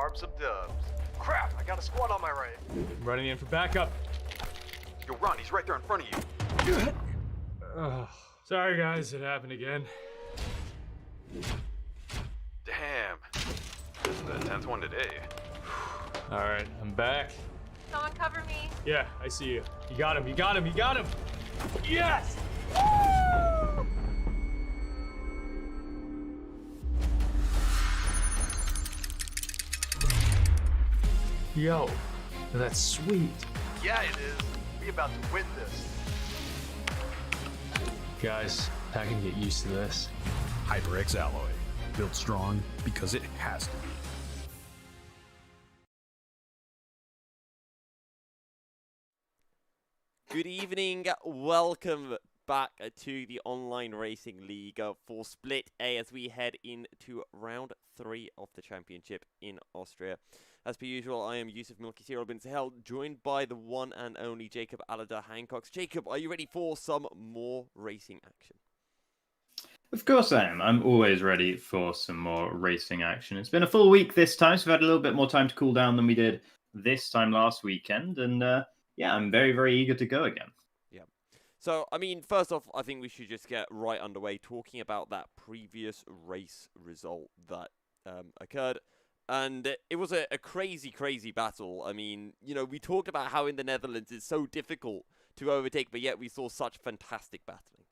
Arms of dubs. Crap, I got a squad on my right. Running in for backup. Yo, Ron, he's right there in front of you. Sorry guys, it happened again. Damn. This is the 10th one today. Alright, I'm back. Someone cover me. Yeah, I see you. You got him, you got him, you got him! Yes! Yo, that's sweet. Yeah, it is. We about to win this. Guys, I can get used to this. HyperX alloy, built strong because it has to be. Good evening, welcome back to the Online Racing League for Split A as we head into round 3 of the championship in Austria. As per usual, I am Yusuf Milkisiro bin Sahel, joined by the one and only Jacob Alada Hancock. Jacob, are you ready for some more racing action? Of course I am. I'm always ready for some more racing action. It's been a full week this time, so we've had a little bit more time to cool down than we did this time last weekend. And yeah, I'm very, very eager to go again. Yeah. So, I mean, first off, I think we should just get right underway talking about that previous race result that occurred. And it was a crazy, crazy battle. I mean, you know, we talked about how in the Netherlands it's so difficult to overtake, but yet we saw such fantastic battling.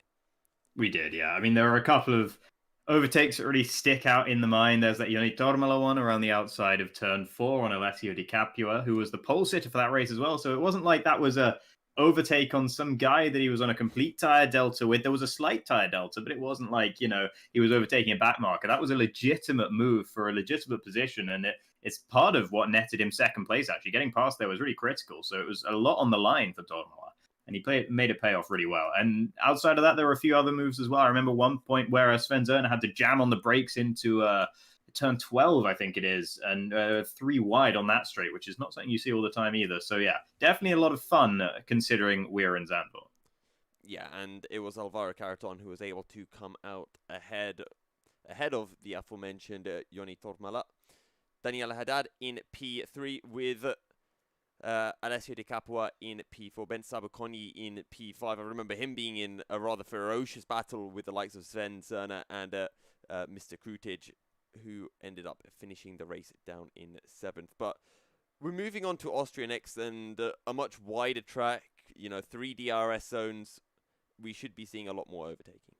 We did, yeah. I mean, there were a couple of overtakes that really stick out in the mind. There's that Joni Tormala one around the outside of turn 4 on Alessio Di Capua, who was the pole sitter for that race as well. So it wasn't like that was a overtake on some guy that he was on a complete tire delta with. There was a slight tire delta, but it wasn't like, you know, he was overtaking a back marker. That was a legitimate move for a legitimate position, and it's part of what netted him second place, actually. Getting past there was really critical, so it was a lot on the line for Tormala, and he made it pay off really well. And outside of that, there were a few other moves as well. I remember one point where Sven Zerner had to jam on the brakes into turn 12, I think it is, and 3 wide on that straight, which is not something you see all the time either. So yeah, definitely a lot of fun considering we're in Zandvoort. Yeah, and it was Alvaro Carreton who was able to come out ahead of the aforementioned Joni Tormala. Daniel Haddad in P3 with Alessio Di Capua in P4, Ben Sabaconi in P5. I remember him being in a rather ferocious battle with the likes of Sven Zerner and Mr. Krutage, who ended up finishing the race down in 7th. But we're moving on to Austria next, and a much wider track, you know, 3 DRS zones. We should be seeing a lot more overtaking.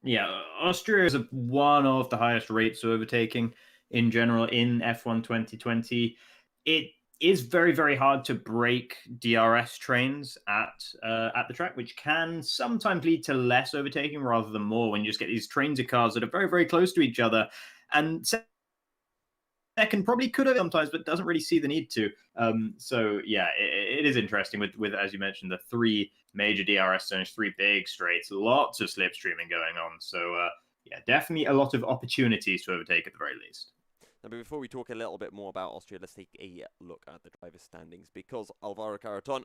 Yeah, Austria is one of the highest rates of overtaking in general in F1 2020. It is very, very hard to break DRS trains at the track, which can sometimes lead to less overtaking rather than more when you just get these trains of cars that are very, very close to each other. And second probably could have sometimes, but doesn't really see the need to. So yeah, it is interesting with, as you mentioned, the 3 major DRS zones, 3 big straights, lots of slipstreaming going on. So yeah, definitely a lot of opportunities to overtake at the very least. Now, but before we talk a little bit more about Austria, let's take a look at the driver's standings, because Alvaro Carreton,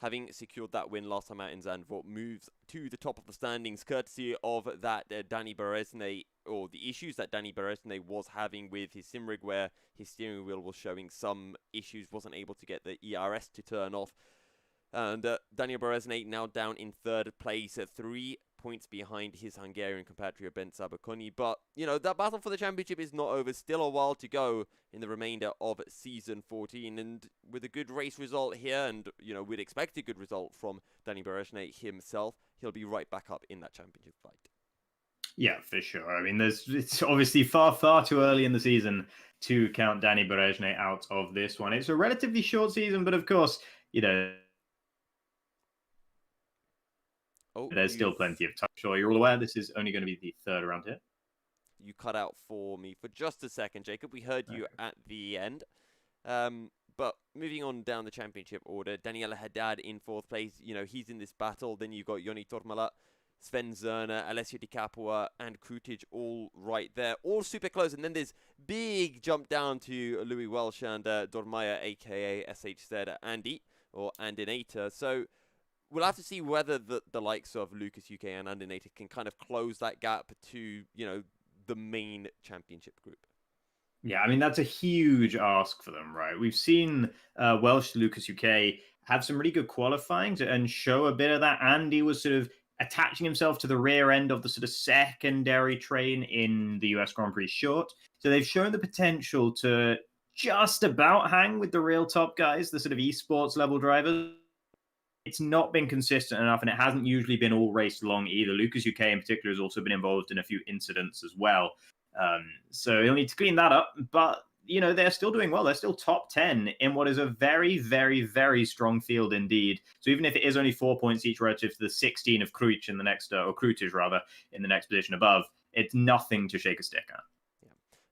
having secured that win last time out in Zandvoort, moves to the top of the standings, courtesy of that Danny Beresne, or the issues that Danny Beresne was having with his Simrig, where his steering wheel was showing some issues, wasn't able to get the ERS to turn off. And Daniel Beresne now down in 3rd place at 3 points behind his Hungarian compatriot Ben Sabaconi. But, you know, that battle for the championship is not over. Still a while to go in the remainder of season 14. And with a good race result here, and, you know, we'd expect a good result from Danny Beresne himself, he'll be right back up in that championship fight. Yeah, for sure. I mean, it's obviously far, far too early in the season to count Danny Beresne out of this one. It's a relatively short season, but of course, you know, there's still plenty of time. Sure, you're all aware this is only going to be the 3rd round here. You cut out for me for just a second, Jacob. We heard you at the end. But moving on down the championship order, Daniel Haddad in 4th place. You know, he's in this battle. Then you've got Joni Tormala, Sven Zerner, Alessio Di Capua, and Krutage all right there. All super close. And then there's big jump down to Louis Welsh and Dormaya, a.k.a. SHZ Andy, or Andinator. So we'll have to see whether the likes of Lucas UK and Andinator can kind of close that gap to, you know, the main championship group. Yeah, I mean, that's a huge ask for them, right? We've seen Welsh Lucas UK have some really good qualifying and show a bit of that. Andy was sort of attaching himself to the rear end of the sort of secondary train in the US Grand Prix short. So they've shown the potential to just about hang with the real top guys, the sort of esports level drivers. It's not been consistent enough, and it hasn't usually been all race long either. Lucas UK in particular has also been involved in a few incidents as well. So he'll need to clean that up. But, you know, they're still doing well. They're still top 10 in what is a very, very, very strong field indeed. So even if it is only 4 points each relative to the 16 of Kruij in the next, or Kruij rather, in the next position above, it's nothing to shake a stick at.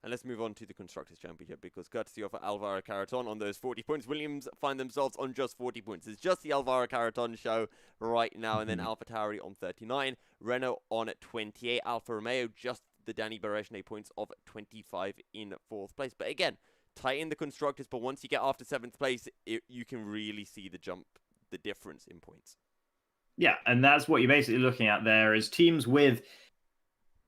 And let's move on to the Constructors' Championship, because courtesy of Alvaro Carreton on those 40 points, Williams find themselves on just 40 points. It's just the Alvaro Carreton show right now, and then AlphaTauri on 39, Renault on 28, Alfa Romeo just the Danny Berejne points of 25 in 4th place. But again, tight in the Constructors, but once you get after 7th place, you can really see the jump, the difference in points. Yeah, and that's what you're basically looking at there is teams with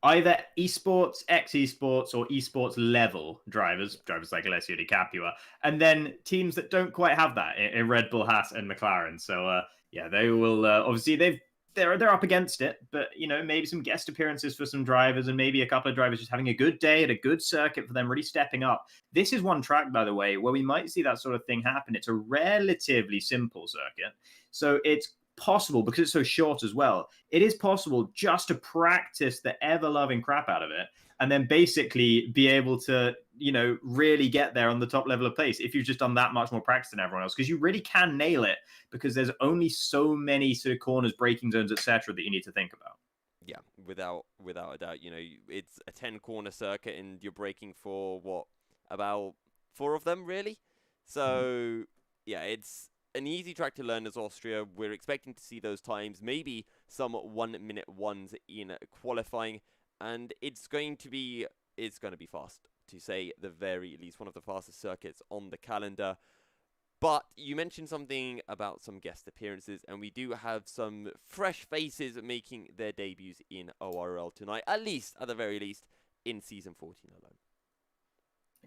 either esports, ex-esports, or esports level drivers like Alessio Di Capua, and then teams that don't quite have that in Red Bull, Haas, and McLaren. So yeah, they will obviously they're up against it, but you know, maybe some guest appearances for some drivers, and maybe a couple of drivers just having a good day at a good circuit for them, really stepping up. This is one track, by the way, where we might see that sort of thing happen. It's a relatively simple circuit, so it's possible, because it's so short as well, it is possible just to practice the ever-loving crap out of it and then basically be able to, you know, really get there on the top level of pace if you've just done that much more practice than everyone else, because you really can nail it, because there's only so many sort of corners, braking zones, etc., that you need to think about. Yeah, without a doubt. You know, it's a 10-corner circuit and you're braking for what, about 4 of them, really? So yeah, it's an easy track to learn as Austria. We're expecting to see those times, maybe some 1-minute ones in qualifying, and it's going to be fast, to say the very least. One of the fastest circuits on the calendar. But you mentioned something about some guest appearances, and we do have some fresh faces making their debuts in ORL tonight, at the very least, in Season 14 alone.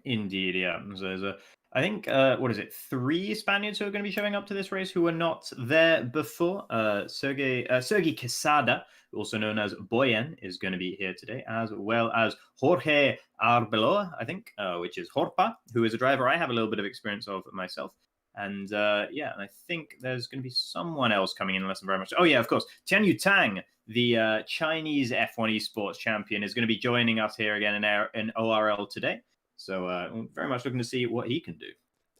Indeed, yeah. So there's I think, 3 Spaniards who are going to be showing up to this race who were not there before. Sergei Quesada, also known as Boyen, is going to be here today, as well as Jorge Arbeloa, I think, which is Jorpa, who is a driver I have a little bit of experience of myself. And yeah, and I think there's going to be someone else coming in unless I'm very much. Oh, yeah, of course. Tianyu Tang, the Chinese F1 esports champion, is going to be joining us here again in ORL today. So very much looking to see what he can do.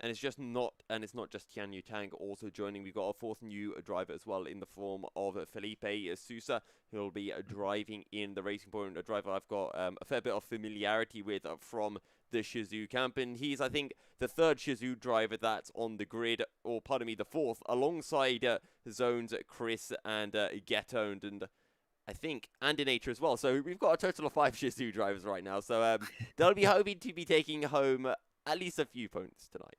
And it's not just Tianyu Tang also joining. We've got a 4th new driver as well in the form of Felipe Sousa, who will be driving in the Racing Point, a driver I've got a fair bit of familiarity with from the Shizou camp. And he's, I think, the 3rd Shizou driver that's on the grid, or pardon me, the 4th, alongside Zones, Chris, and Getoned, and I think, and in nature as well. So we've got a total of 5 Shizou drivers right now. So they'll be hoping to be taking home at least a few points tonight.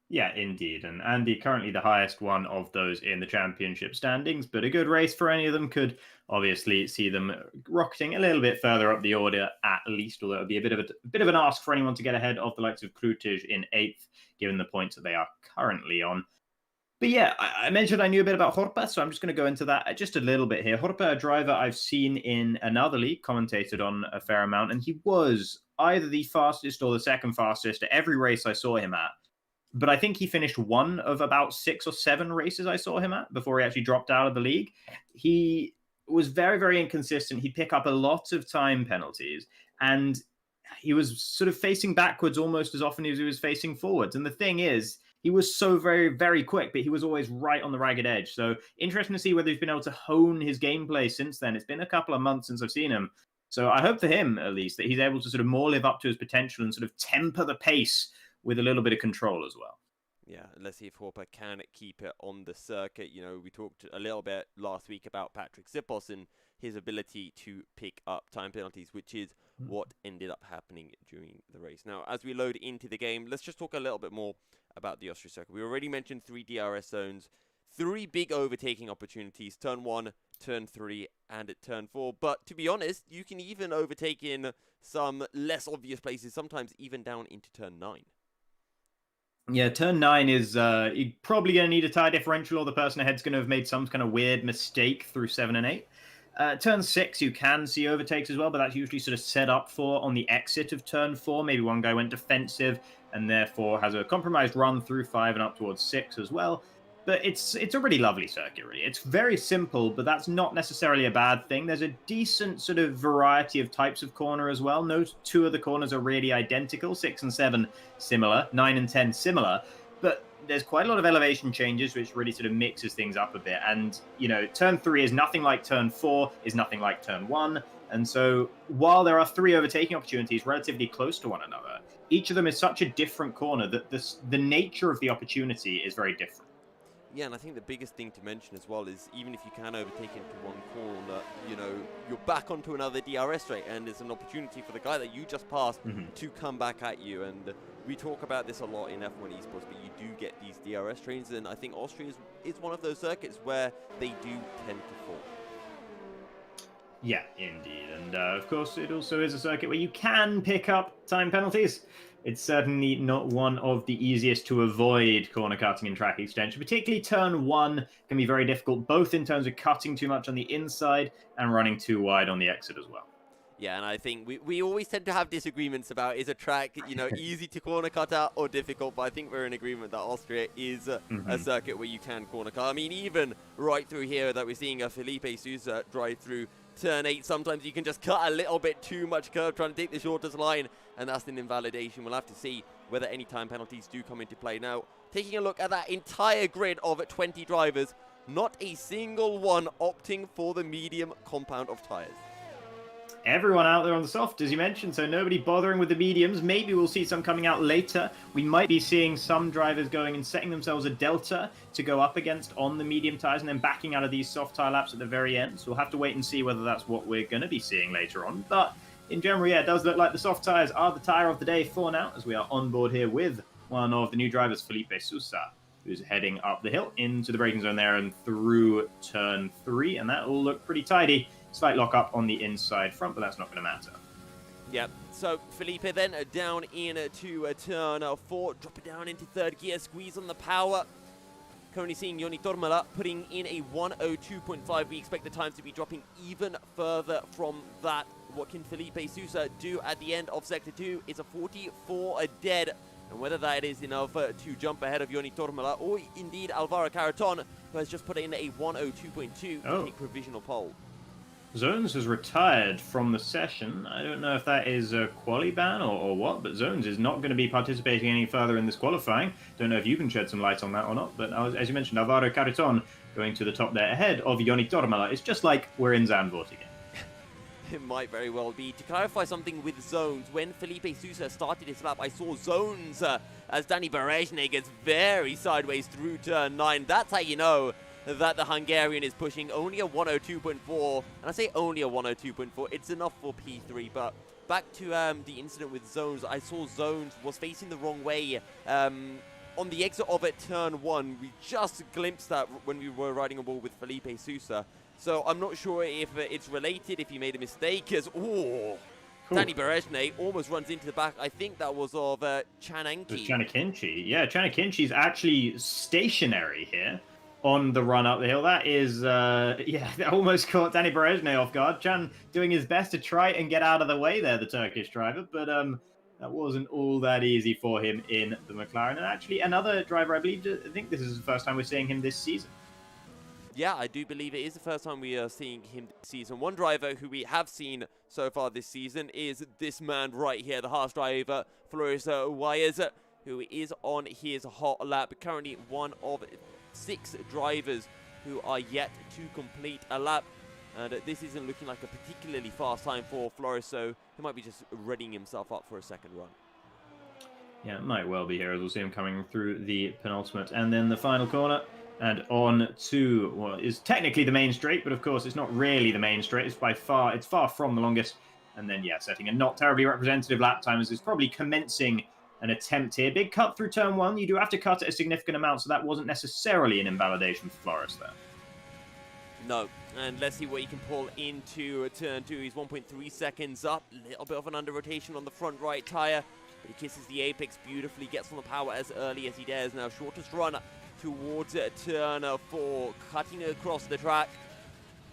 Yeah, indeed. And Andy, currently the highest one of those in the championship standings, but a good race for any of them could obviously see them rocketing a little bit further up the order at least, although it would be a bit of an ask for anyone to get ahead of the likes of Kruij in 8th, given the points that they are currently on. But yeah, I mentioned I knew a bit about Jorpa, so I'm just going to go into that just a little bit here. Jorpa, a driver I've seen in another league, commentated on a fair amount, and he was either the fastest or the second fastest at every race I saw him at. But I think he finished one of about 6 or 7 races I saw him at before he actually dropped out of the league. He was very, very inconsistent. He'd pick up a lot of time penalties, and he was sort of facing backwards almost as often as he was facing forwards. And the thing is, he was so very, very quick, but he was always right on the ragged edge. So interesting to see whether he's been able to hone his gameplay since then. It's been a couple of months since I've seen him. So I hope for him, at least, that he's able to sort of more live up to his potential and sort of temper the pace with a little bit of control as well. Yeah, let's see if Jorpa can keep it on the circuit. You know, we talked a little bit last week about Patrick Zippos and his ability to pick up time penalties, which is what ended up happening during the race. Now, as we load into the game, let's just talk a little bit more about the Austria circuit. We already mentioned 3 DRS zones, 3 big overtaking opportunities, turn 1, turn 3 and at turn 4. But to be honest, you can even overtake in some less obvious places, sometimes even down into turn 9. Yeah, turn 9 is you're probably going to need a tire differential, or the person ahead's going to have made some kind of weird mistake through 7 and 8. Turn 6, you can see overtakes as well, but that's usually sort of set up for on the exit of turn 4. Maybe one guy went defensive and therefore has a compromised run through 5 and up towards 6 as well. But it's a really lovely circuit, really. It's very simple, but that's not necessarily a bad thing. There's a decent sort of variety of types of corner as well. No two of the corners are really identical. 6 and 7 similar, 9 and 10 similar. But there's quite a lot of elevation changes, which really sort of mixes things up a bit. And, you know, turn 3 is nothing like turn 4, is nothing like turn 1. And so while there are 3 overtaking opportunities relatively close to one another, each of them is such a different corner that the nature of the opportunity is very different. Yeah, and I think the biggest thing to mention as well is even if you can overtake into one corner, you know, you're back onto another DRS straight, and it's an opportunity for the guy that you just passed to come back at you. And we talk about this a lot in F1 esports, but you do get these DRS trains, and I think Austria is one of those circuits where they do tend to fall. Yeah, indeed. And of course, it also is a circuit where you can pick up time penalties. It's certainly not one of the easiest to avoid corner cutting and track extension. Particularly turn 1 can be very difficult, both in terms of cutting too much on the inside and running too wide on the exit as well. Yeah, and I think we always tend to have disagreements about, is a track, you know, easy to corner cut out or difficult, but I think we're in agreement that Austria is a circuit where you can corner cut. I mean, even right through here that we're seeing a Felipe Sousa drive through turn 8, sometimes you can just cut a little bit too much curve trying to take the shortest line, and that's an invalidation. We'll have to see whether any time penalties do come into play. Now, taking a look at that entire grid of 20 drivers, not a single one opting for the medium compound of tyres. Everyone out there on the soft, as you mentioned, so nobody bothering with the mediums. Maybe we'll see some coming out later. We might be seeing some drivers going and setting themselves a delta to go up against on the medium tires and then backing out of these soft tire laps at the very end. So we'll have to wait and see whether that's what we're going to be seeing later on. But in general, yeah, it does look like the soft tires are the tire of the day for now, as we are on board here with one of the new drivers, Felipe Sousa, who's heading up the hill into the braking zone there and through turn 3. And that will look pretty tidy. Slight lock up on the inside front, but that's not going to matter. Yep, so Felipe then down into turn 4, drop it down into third gear, squeeze on the power. Currently seeing Joni Tormela putting in a 1:02.5. We expect the times to be dropping even further from that. What can Felipe Sousa do at the end of Sector 2? It's a 44 dead. And whether that is enough to jump ahead of Joni Tormela or indeed Alvaro Carreton, who has just put in a 1:02.2 to take provisional pole. Zones has retired from the session. I don't know if that is a quali ban or what, but Zones is not going to be participating any further in this qualifying. Don't know if you can shed some light on that or not, but as you mentioned, Alvaro Carreton going to the top there ahead of Joni Tormela. It's just like we're in Zandvoort again. It might very well be. To clarify something with Zones, when Felipe Sousa started his lap, I saw Zones as Danny Berejne gets very sideways through turn 9. That's how you know that the Hungarian is pushing only a 1:02.4. And I say only a 1:02.4. It's enough for P3. But back to the incident with Zones. I saw Zones was facing the wrong way on the exit of it, turn 1. We just glimpsed that when we were riding a ball with Felipe Sousa. So I'm not sure if it's related, if he made a mistake. As Danny Berejne almost runs into the back. I think that was of Chananki. Chanakinchi. Yeah, Chanakinchi's actually stationary here on the run up the hill. That is, that almost caught Danny Berejne off guard. Chan doing his best to try and get out of the way there, the Turkish driver, but that wasn't all that easy for him in the McLaren. And actually, another driver, I think this is the first time we're seeing him this season. Yeah, I do believe it is the first time we are seeing him this season. One driver who we have seen so far this season is this man right here, the Haas driver, Floris Wyers, who is on his hot lap. Currently one of 6 drivers who are yet to complete a lap, and this isn't looking like a particularly fast time for Floris, so he might be just readying himself up for a second run. Yeah, it might well be here, as we'll see him coming through the penultimate and then the final corner and on to what is technically the main straight, but of course it's not really the main straight. It's far from the longest, and then setting a not terribly representative lap time as it's probably commencing an attempt here. Big cut through turn 1. You do have to cut it a significant amount, so that wasn't necessarily an invalidation for Floris there. No, and let's see what he can pull into turn 2. He's 1.3 seconds up, little bit of an under rotation on the front right tyre, but he kisses the apex beautifully, gets on the power as early as he dares. Now shortest run towards turn 4, cutting across the track.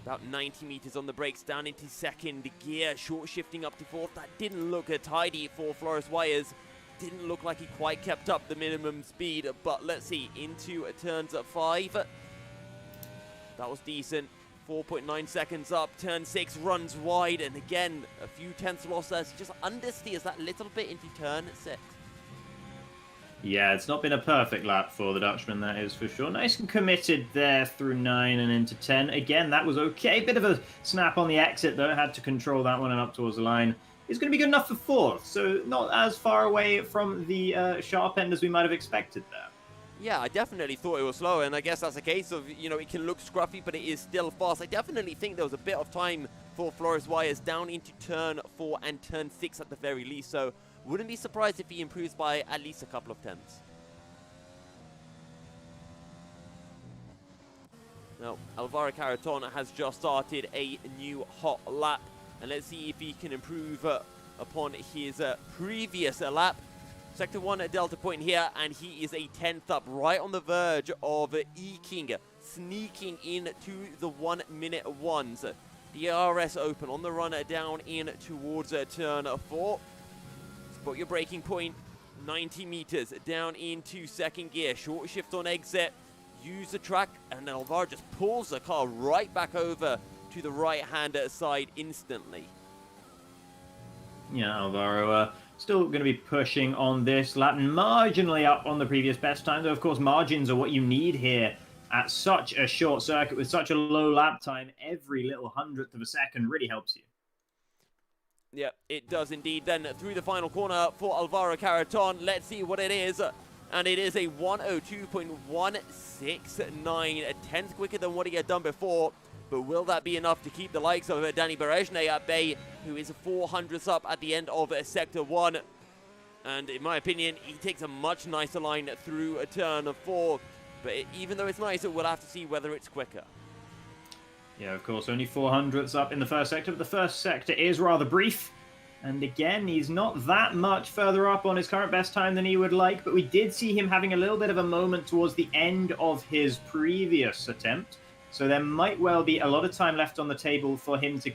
About 90 meters on the brakes, down into second gear, short shifting up to fourth. That didn't look tidy for Floris Wires. Didn't look like he quite kept up the minimum speed, but let's see, into turns 5. That was decent. 4.9 seconds up. Turn 6 runs wide, and again, a few tenths lost as he just understeers that little bit into turn 6. Yeah, it's not been a perfect lap for the Dutchman, that is for sure. Nice and committed there through 9 and into 10. Again, that was okay. Bit of a snap on the exit, though. Had to control that one and up towards the line. It's going to be good enough for 4th, so not as far away from the sharp end as we might have expected there. Yeah, I definitely thought it was slow, and I guess that's a case of, you know, it can look scruffy, but it is still fast. I definitely think there was a bit of time for Floris Wires down into turn 4 and turn 6 at the very least, so wouldn't be surprised if he improves by at least a couple of tenths. Now, Alvaro Caraton has just started a new hot lap, and let's see if he can improve upon his previous lap. Sector 1 at Delta Point here, and he is a 10th up, right on the verge of eking, sneaking into the 1 minute ones. DRS open on the run down in towards turn 4. Spot your braking point, 90 meters down into second gear, short shift on exit, use the track, and Alvaro just pulls the car right back over to the right-hand side instantly. Yeah, Alvaro still going to be pushing on this lap, marginally up on the previous best time. Though, of course, margins are what you need here at such a short circuit with such a low lap time. Every little hundredth of a second really helps you. Yeah, it does indeed. Then through the final corner for Alvaro Caraton. Let's see what it is. And it is a 102.169, a tenth quicker than what he had done before. But will that be enough to keep the likes of Danny Berejne at bay, who is 400ths up at the end of Sector 1? And in my opinion, he takes a much nicer line through turn 4. But even though it's nicer, we'll have to see whether it's quicker. Yeah, of course, only 400ths up in the first sector, but the first sector is rather brief. And again, he's not that much further up on his current best time than he would like, but we did see him having a little bit of a moment towards the end of his previous attempt. So there might well be a lot of time left on the table for him to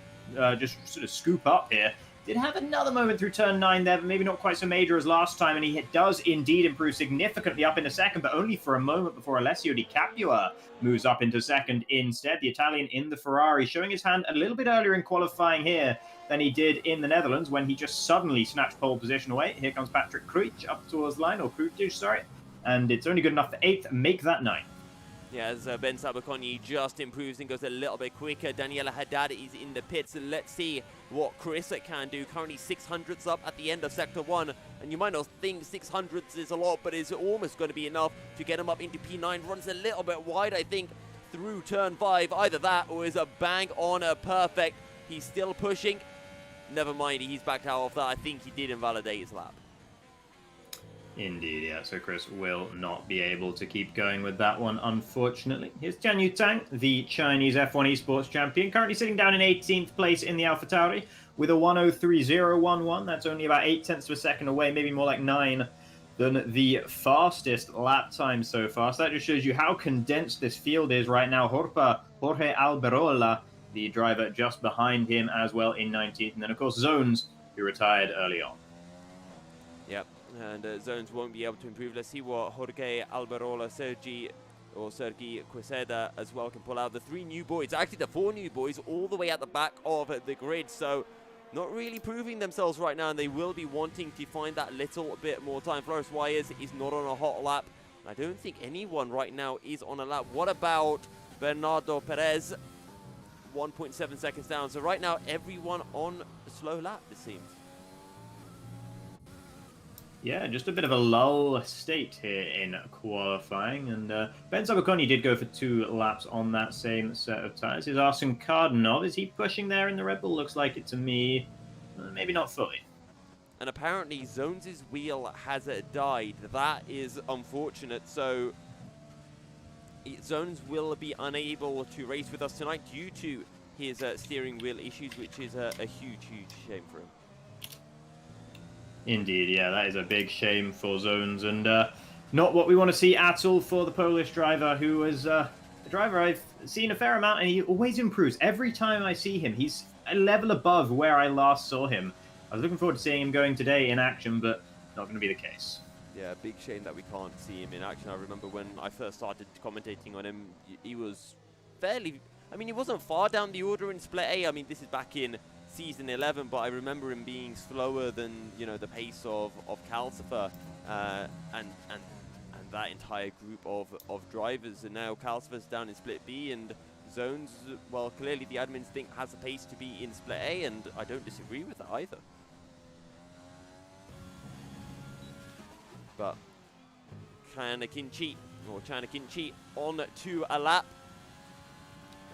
just sort of scoop up here. Did have another moment through turn 9 there, but maybe not quite so major as last time, and he does indeed improve significantly up into second, but only for a moment before Alessio Di Capua moves up into second instead. The Italian in the Ferrari showing his hand a little bit earlier in qualifying here than he did in the Netherlands when he just suddenly snatched pole position away. Here comes Patrick Kruijtsch up towards the line, or Kruijtsch, sorry, and it's only good enough for 8th. Make that 9th. Yeah, as Ben Sabaconi just improves and goes a little bit quicker. Daniela Haddad is in the pits. Let's see what Chris can do. Currently 600ths up at the end of Sector 1. And you might not think 600ths is a lot, but it's almost going to be enough to get him up into P9. Runs a little bit wide, I think, through turn 5. Either that or is a bang on a perfect. He's still pushing. Never mind, he's backed out of that. I think he did invalidate his lap. Indeed, yeah, so Chris will not be able to keep going with that one, unfortunately. Here's Tian Yutang, the Chinese F1 esports champion, currently sitting down in 18th place in the AlphaTauri with a 1:03.011. That's only about 8 tenths of a second away, maybe more like 9 than the fastest lap time so far. So that just shows you how condensed this field is right now. Jorge Alberola, the driver just behind him as well in 19th. And then, of course, Zones, who retired early on. Yep. And Zones won't be able to improve. Let's see what Jorge Alberola, Sergi Queseda as well can pull out. The 3 new boys, actually the 4 new boys, all the way at the back of the grid. So not really proving themselves right now, and they will be wanting to find that little bit more time. Floris Wires is not on a hot lap. I don't think anyone right now is on a lap. What about Bernardo Perez? 1.7 seconds down. So right now, everyone on a slow lap, it seems. Yeah, just a bit of a lull state here in qualifying. And Ben Sabaconi did go for 2 laps on that same set of tyres. Is Arsene Cardinov, is he pushing there in the Red Bull? Looks like it to me. Maybe not fully. And apparently Zones' wheel has died. That is unfortunate. So Zones will be unable to race with us tonight due to his steering wheel issues, which is a huge, huge shame for him. Indeed, yeah, that is a big shame for Zones, and not what we want to see at all for the Polish driver, who is a driver I've seen a fair amount, and he always improves. Every time I see him, he's a level above where I last saw him. I was looking forward to seeing him going today in action, but not going to be the case. Yeah, big shame that we can't see him in action. I remember when I first started commentating on him, he was fairly... I mean, he wasn't far down the order in Split A. I mean, this is back in Season 11, but I remember him being slower than, you know, the pace of Calcifer and that entire group of drivers. And now Calcifer's down in Split B, and Zones, well, clearly the admins think has a pace to be in Split A, and I don't disagree with that either. But Chanakinchi on to a lap.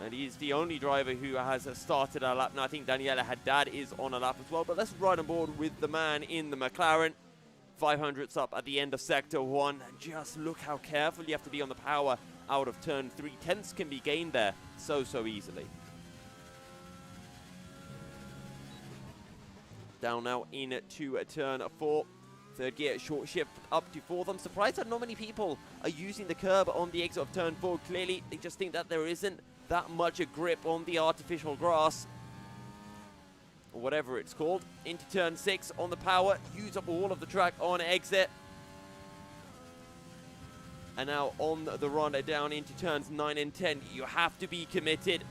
And he's the only driver who has started a lap. Now, I think Daniela Haddad is on a lap as well. But let's ride on board with the man in the McLaren. 500s up at the end of Sector 1. And just look how careful you have to be on the power out of Turn 3. Tenths can be gained there so easily. Down now into Turn 4. Third gear, short shift up to 4th. I'm surprised that not many people are using the curb on the exit of Turn 4. Clearly, they just think that there isn't that much a grip on the artificial grass, or whatever it's called. Into Turn 6 on the power. Use up all of the track on exit. And now on the run down into Turns 9 and 10. You have to be committed.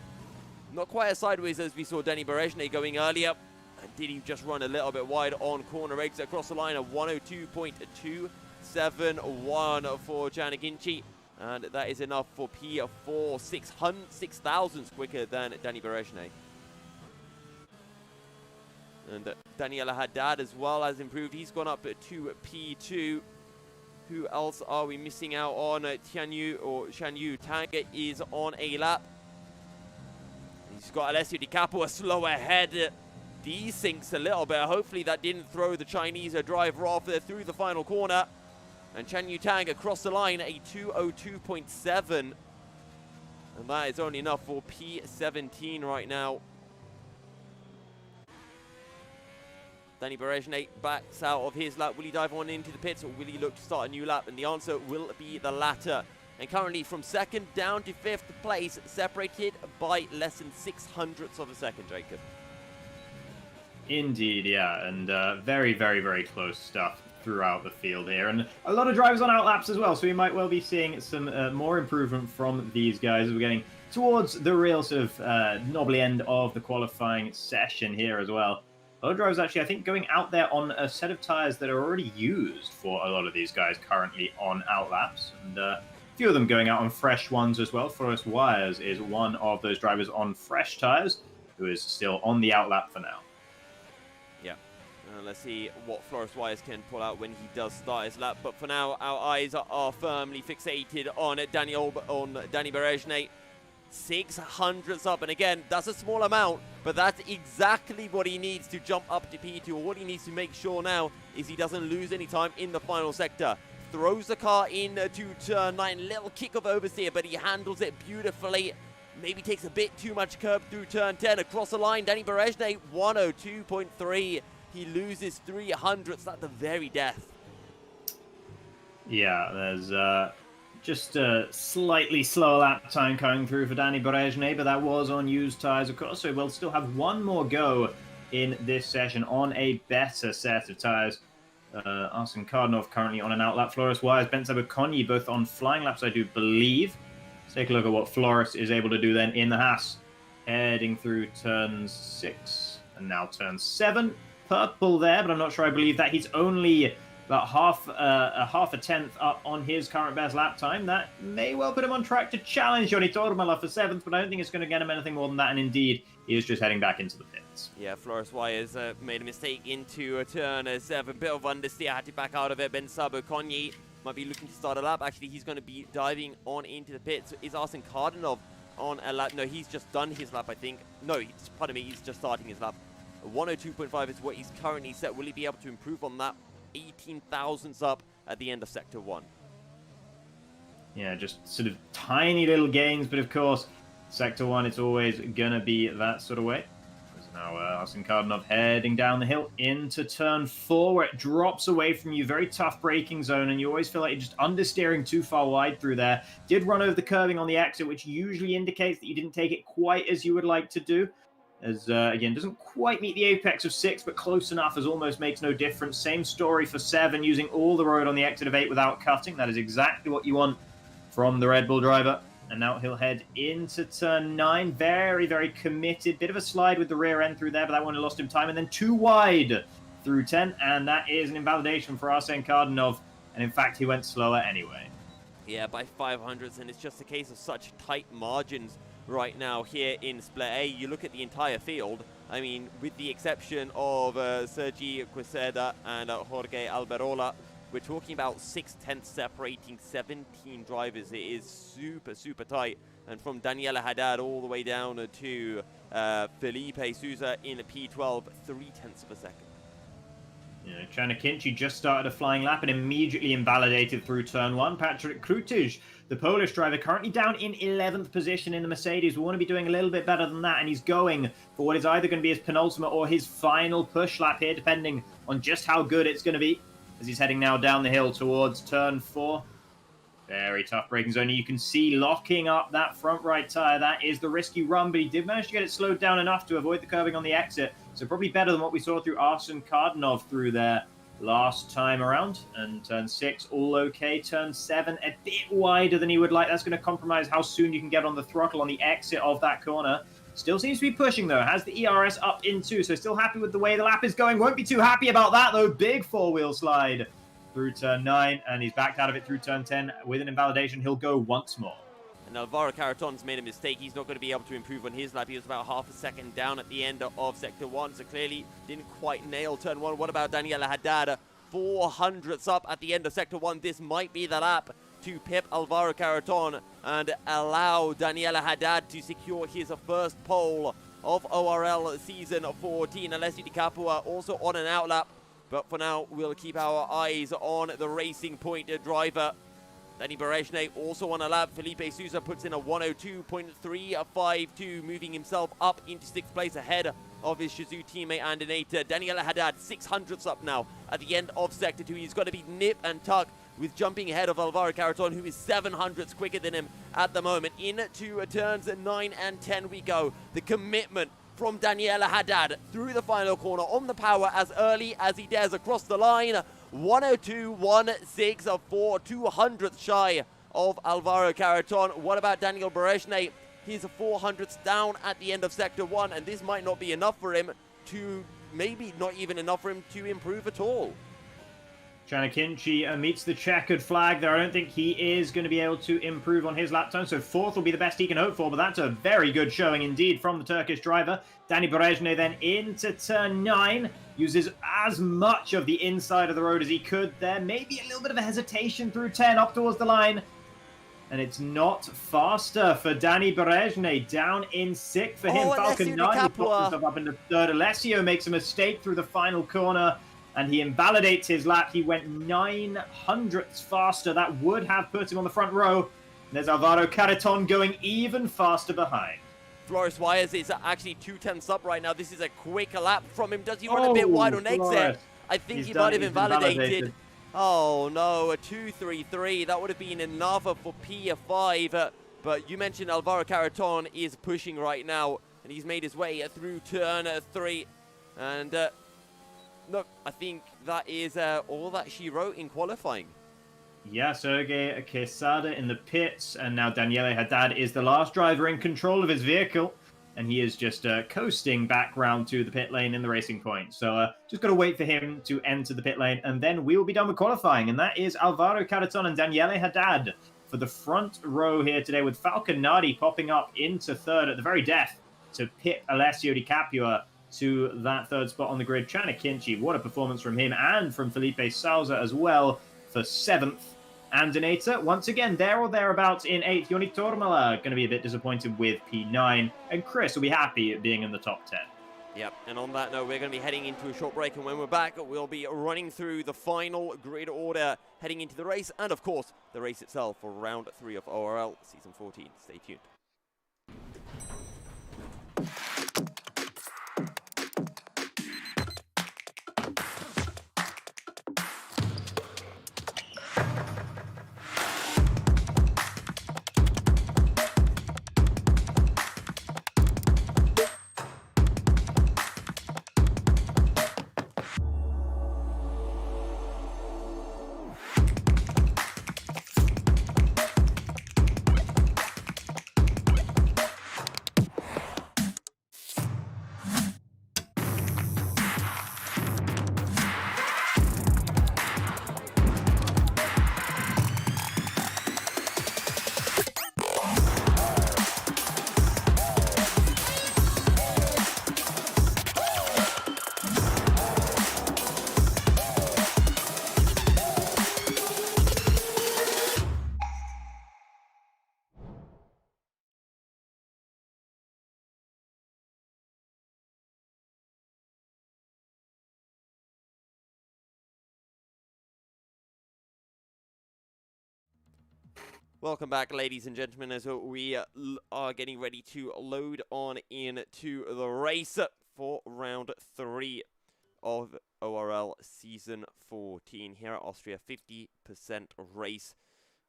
Not quite as sideways as we saw Danny Berejny going earlier. And did he just run a little bit wide on corner exit across the line? A 102.271 for Chanakinchi. And that is enough for P4, 6 thousandths quicker than Danny Berejny. And Daniela Haddad as well has improved. He's gone up to P2. Who else are we missing out on? Shanyu Tang is on a lap. He's got Alessio Di Capo a slow ahead. Desinks a little bit. Hopefully that didn't throw the Chinese driver off through the final corner. And Chan Yu Tang across the line, a 202.7. And that is only enough for P17 right now. Danny Berejny backs out of his lap. Will he dive on into the pits, or will he look to start a new lap? And the answer will be the latter. And currently from 2nd down to 5th place, separated by less than 600ths of a second, Jacob. Indeed, yeah, and very, very, very close stuff throughout the field here, and a lot of drivers on outlaps as well, so we might well be seeing some more improvement from these guys as we're getting towards the real sort of knobbly end of the qualifying session here as well. A lot of drivers actually, I think, going out there on a set of tyres that are already used for a lot of these guys currently on outlaps, and a few of them going out on fresh ones as well. Forrest Wires is one of those drivers on fresh tyres who is still on the outlap for now. Yeah. Let's see what Forrest Wires can pull out when he does start his lap. But for now, our eyes are firmly fixated on Danny Berejny. 600ths up, and again, that's a small amount, but that's exactly what he needs to jump up to P2. What he needs to make sure now is he doesn't lose any time in the final sector. Throws the car into turn 9, little kick of oversteer, but he handles it beautifully. Maybe takes a bit too much curb through turn 10. Across the line, Danny Berejny, 102.3. He loses 300ths at the very death. Yeah, there's just a slightly slower lap time coming through for Danny Berejny, but that was on used tyres, of course, so we'll still have one more go in this session on a better set of tyres. Arsene Kardanov currently on an outlap. Floris Wires, Ben Sabakonyi both on flying laps, I do believe. Let's take a look at what Floris is able to do then in the Haas. Heading through turn 6 and now turn 7. Purple there, but I'm not sure I believe that. He's only about half a tenth up on his current best lap time. That may well put him on track to challenge Joni Tormala for 7th, but I don't think it's going to get him anything more than that, and indeed, he is just heading back into the pits. Yeah, Floris Wires made a mistake into turn 7. Bit of understeer, had to back out of it. Ben Sabakonyi might be looking to start a lap. Actually, he's going to be diving on into the pits. Is Arsene Kardanov on a lap? No, he's just done his lap, I think. No, pardon me, he's just starting his lap. 102.5 is what he's currently set. Will he be able to improve on that? 18 thousandths up at the end of Sector 1. Yeah, just sort of tiny little gains, but of course, Sector 1, it's always going to be that sort of way. There's now Arsene Kardanov heading down the hill into turn 4, where it drops away from you. Very tough braking zone, and you always feel like you're just understeering too far wide through there. Did run over the curbing on the exit, which usually indicates that you didn't take it quite as you would like to do. As, again, doesn't quite meet the apex of 6, but close enough as almost makes no difference. Same story for 7, using all the road on the exit of 8 without cutting. That is exactly what you want from the Red Bull driver. And now he'll head into turn 9. Very, very committed. Bit of a slide with the rear end through there, but that one lost him time. And then too wide through 10. And that is an invalidation for Arsene Kardanov. And in fact, he went slower anyway. Yeah, by 500s, and it's just a case of such tight margins right now here in Split A. You look at the entire field, I mean, with the exception of Sergi Queseda and Jorge Alberola, we're talking about 6/10 separating 17 drivers. It is super, super tight. And from Daniela Haddad all the way down to Felipe Sousa in P12, 0.3 of a second. Yeah, Czernikinci just started a flying lap and immediately invalidated through turn 1. Patrick Krutaj, the Polish driver, currently down in 11th position in the Mercedes. We want to be doing a little bit better than that, and he's going for what is either going to be his penultimate or his final push lap here, depending on just how good it's going to be, as he's heading now down the hill towards turn 4. Very tough braking zone. You can see locking up that front right tyre. That is the risky run, but he did manage to get it slowed down enough to avoid the curbing on the exit. So probably better than what we saw through Arsene Kardanov through there last time around. And turn 6, all okay. Turn 7, a bit wider than he would like. That's going to compromise how soon you can get on the throttle on the exit of that corner. Still seems to be pushing, though. Has the ERS up in 2, so still happy with the way the lap is going. Won't be too happy about that, though. Big four-wheel slide through turn 9, and he's backed out of it through turn 10. With an invalidation, he'll go once more. And Alvaro Caraton's made a mistake. He's not going to be able to improve on his lap. He was about half a second down at the end of Sector 1, so clearly didn't quite nail turn 1. What about Daniela Haddad? 400ths up at the end of Sector 1. This might be the lap to pip Alvaro Caraton and allow Daniela Haddad to secure his first pole of ORL season 14. Alessio Di Capua also on an out lap. But for now, we'll keep our eyes on the Racing Point driver. Danny Berejne also on a lap. Felipe Sousa puts in a 102.352, moving himself up into 6th place ahead of his Shizou teammate and Anita. Daniela Haddad, 600ths up now at the end of Sector 2. He's got to be nip and tuck with jumping ahead of Alvaro Caraton, who is 700ths quicker than him at the moment. Into turns 9 and 10 we go. The commitment from Daniela Haddad through the final corner on the power as early as he dares across the line. 102.16 for 200th shy of Alvaro Caraton. What about Daniel Berejne? He's 400ths down at the end of Sector 1, and this might not be enough for him to, maybe not even enough for him to improve at all. Czernikinci meets the checkered flag there. I don't think he is going to be able to improve on his lap time, so 4th will be the best he can hope for, but that's a very good showing indeed from the Turkish driver. Danny Berejne then into turn 9, uses as much of the inside of the road as he could there. Maybe a little bit of a hesitation through 10 up towards the line. And it's not faster for Danny Berejne. Down in 6th for him. Falcon 9 pops himself up into 3rd. Alessio makes a mistake through the final corner, and he invalidates his lap. He went 900ths faster. That would have put him on the front row. And there's Alvaro Caraton going even faster behind. Floris Wires is actually 2/10ths up right now. This is a quick lap from him. Does he run a bit wide on exit? I think he might have invalidated. Oh no, a 2.33. That would have been enough for P5. But you mentioned Alvaro Caraton is pushing right now, and he's made his way through turn 3. And look, I think that is all that she wrote in qualifying. Yeah, Sergei Quesada in the pits, and now Daniele Haddad is the last driver in control of his vehicle, and he is just coasting back round to the pit lane in the Racing Point. So just got to wait for him to enter the pit lane, and then we will be done with qualifying, and that is Alvaro Caraton and Daniele Haddad for the front row here today, with Falconati popping up into 3rd at the very death to pit Alessio Di Capua to that 3rd spot on the grid. Czernikinci, what a performance from him, and from Felipe Sousa as well for 7th. And Anita, once again, there or thereabouts in 8th. Joni Tormala going to be a bit disappointed with P9. And Chris will be happy at being in the top 10. Yep, and on that note, we're going to be heading into a short break, and when we're back, we'll be running through the final grid order, heading into the race, and of course, the race itself for round 3 of ORL Season 14. Stay tuned. Welcome back, ladies and gentlemen, as we are getting ready to load on into the race for round 3 of ORL Season 14 here at Austria. 50% race,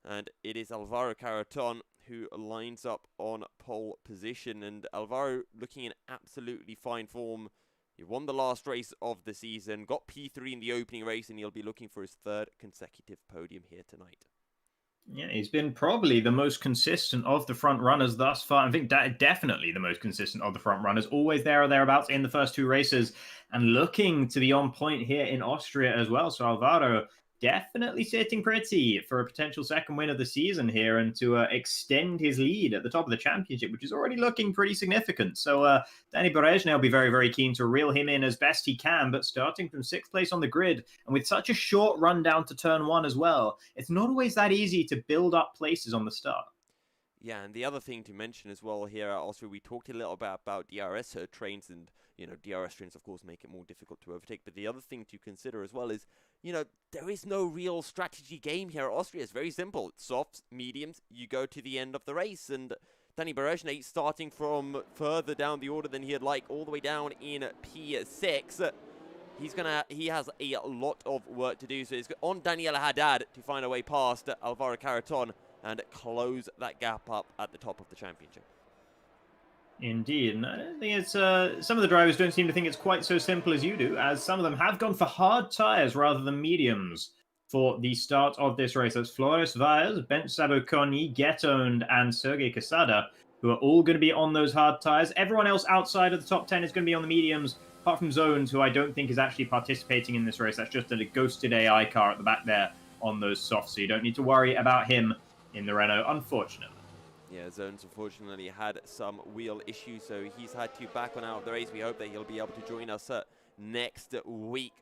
and it is Alvaro Carreton who lines up on pole position, and Alvaro looking in absolutely fine form. He won the last race of the season, got P3 in the opening race, and he'll be looking for his 3rd consecutive podium here tonight. Yeah, he's been probably the most consistent of the front runners thus far. I think definitely the most consistent of the front runners. Always there or thereabouts in the first 2 races, and looking to be on point here in Austria as well. So Alvaro definitely sitting pretty for a potential 2nd win of the season here, and to extend his lead at the top of the championship, which is already looking pretty significant. So Danny Berezhny will be very, very keen to reel him in as best he can, but starting from 6th place on the grid, and with such a short run down to turn 1 as well, it's not always that easy to build up places on the start. Yeah, and the other thing to mention as well here, also, we talked a little bit about DRS trains, and, you know, DRS trains, of course, make it more difficult to overtake. But the other thing to consider as well is, you know, there is no real strategy game here at Austria. It's very simple. It's softs, mediums, you go to the end of the race. And Danny Berezhny, starting from further down the order than he'd like, all the way down in P6, he has a lot of work to do. So it's on Daniel Haddad to find a way past Alvaro Carreton and close that gap up at the top of the championship. Indeed, and I think it's some of the drivers don't seem to think it's quite so simple as you do, as some of them have gone for hard tyres rather than mediums for the start of this race. That's Flores Valles, Bent Saboconi, Get-Owned, and Sergei Casada, who are all going to be on those hard tyres. Everyone else outside of the top 10 is going to be on the mediums, apart from Zones, who I don't think is actually participating in this race. That's just a ghosted AI car at the back there on those softs, so you don't need to worry about him in the Renault, unfortunately. Yeah, Zones unfortunately had some wheel issues, so he's had to back on out of the race. We hope that he'll be able to join us next week.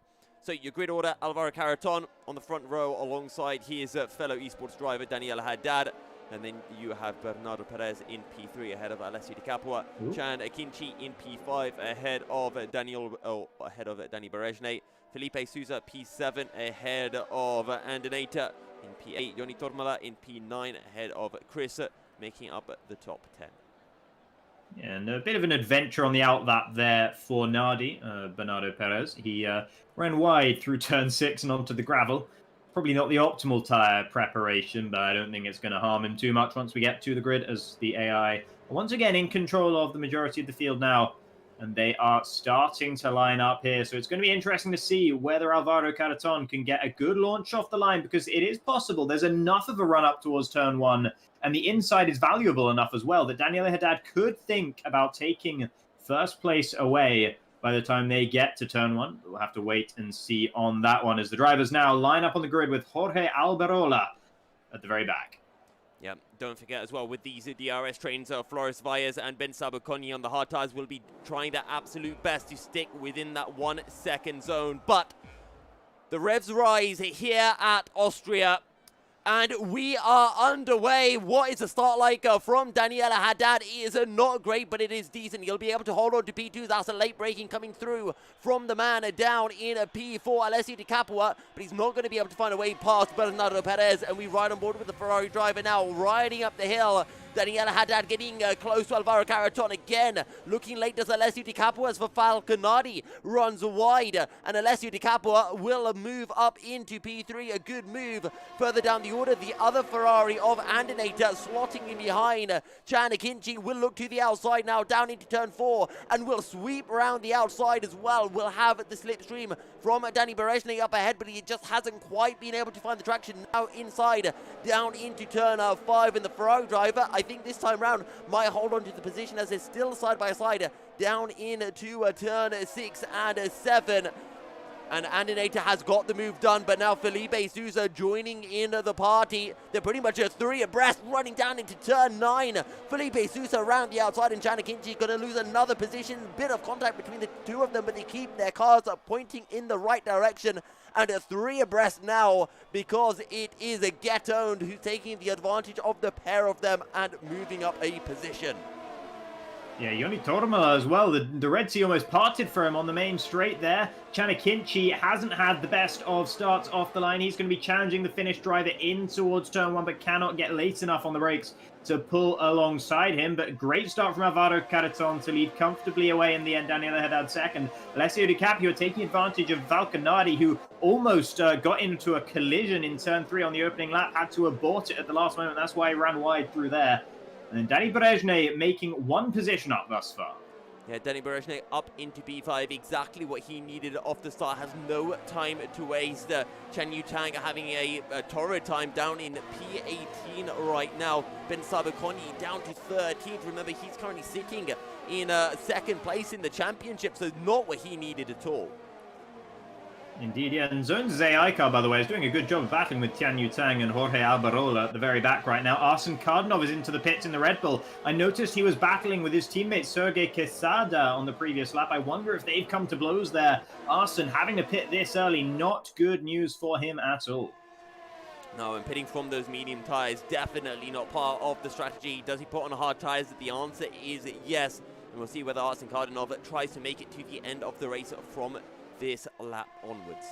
So your grid order, Alvaro Carreton on the front row alongside his fellow esports driver, Daniel Haddad. And then you have Bernardo Perez in P3 ahead of Alessio Di Capua. Chan Akinci in P5 ahead of Danny Berezhny. Felipe Souza P7 ahead of Andinata in P8. Joni Tormala in P9 ahead of Chris, making up the top 10. Yeah, and a bit of an adventure on the outlap there for Nardi, Bernardo Perez. He ran wide through turn 6 and onto the gravel. Probably not the optimal tyre preparation, but I don't think it's going to harm him too much once we get to the grid, as the AI are once again in control of the majority of the field now. And they are starting to line up here. So it's going to be interesting to see whether Alvaro Carreton can get a good launch off the line, because it is possible. There's enough of a run up towards turn 1, and the inside is valuable enough as well that Daniel Haddad could think about taking 1st place away by the time they get to turn 1. We'll have to wait and see on that one, as the drivers now line up on the grid with Jorge Alberola at the very back. Yeah, don't forget as well, with these DRS trains, Flores Valles and Ben Saboconi on the hard tires will be trying their absolute best to stick within that 1 second zone. But the revs rise here at Austria, And we are underway. What is the start like from Daniela Haddad? It is not great, but it is decent. He'll be able to hold on to P2. That's a late braking coming through from the man down in P4, Alessio Di Capua, but he's not going to be able to find a way past Bernardo Perez. And we ride on board with the Ferrari driver now, riding up the hill. Daniela Haddad getting close to Alvaro Carreton again. Looking late does Alessio Di Capua as for Falconardi runs wide. And Alessio Di Capua will move up into P3. A good move further down the order. The other Ferrari of Andinator slotting in behind. Chanakinchi will look to the outside now, down into turn 4, and will sweep around the outside as well. We'll have the slipstream from Danny Berejny up ahead, but he just hasn't quite been able to find the traction. Now inside, down into turn 5, and the Ferrari driver, I think this time round, might hold on to the position as they're still side by side down into turn 6 and 7. And Andinator has got the move done, but now Felipe Sousa joining in the party. They're pretty much 3 abreast, running down into turn 9. Felipe Sousa around the outside, and Chanakinchi going to lose another position. Bit of contact between the two of them, but they keep their cars pointing in the right direction. And 3 abreast now, because it is a Get Owned who's taking the advantage of the pair of them and moving up a position. Yeah, Joni Tormola as well. The Red Sea almost parted for him on the main straight there. Chanakinchi hasn't had the best of starts off the line. He's going to be challenging the Finnish driver in towards turn 1, but cannot get late enough on the brakes to pull alongside him. But great start from Alvaro Carreton to lead comfortably away in the end. Daniela Haddad second. Alessio Di Capua taking advantage of Falconardi, who almost got into a collision in turn 3 on the opening lap, had to abort it at the last moment. That's why he ran wide through there. And then Danny Berejny making 1 position up thus far. Yeah, Danny Berejny up into P5, exactly what he needed off the start. Has no time to waste. Chen Yutang having a torrid time down in P18 right now. Ben Sabaconi down to 13th. Remember, he's currently sitting in 2nd place in the championship, so not what he needed at all. Indeed, yeah. And Zone's Aika, by the way, is doing a good job of battling with Tian Yutang and Jorge Albarola at the very back right now. Arsene Kardinov is into the pits in the Red Bull. I noticed he was battling with his teammate Sergei Quesada on the previous lap. I wonder if they've come to blows there. Arsene having to pit this early, not good news for him at all. No, and pitting from those medium tyres, definitely not part of the strategy. Does he put on hard tyres? The answer is yes. And we'll see whether Arsene Kardinov tries to make it to the end of the race from this lap onwards.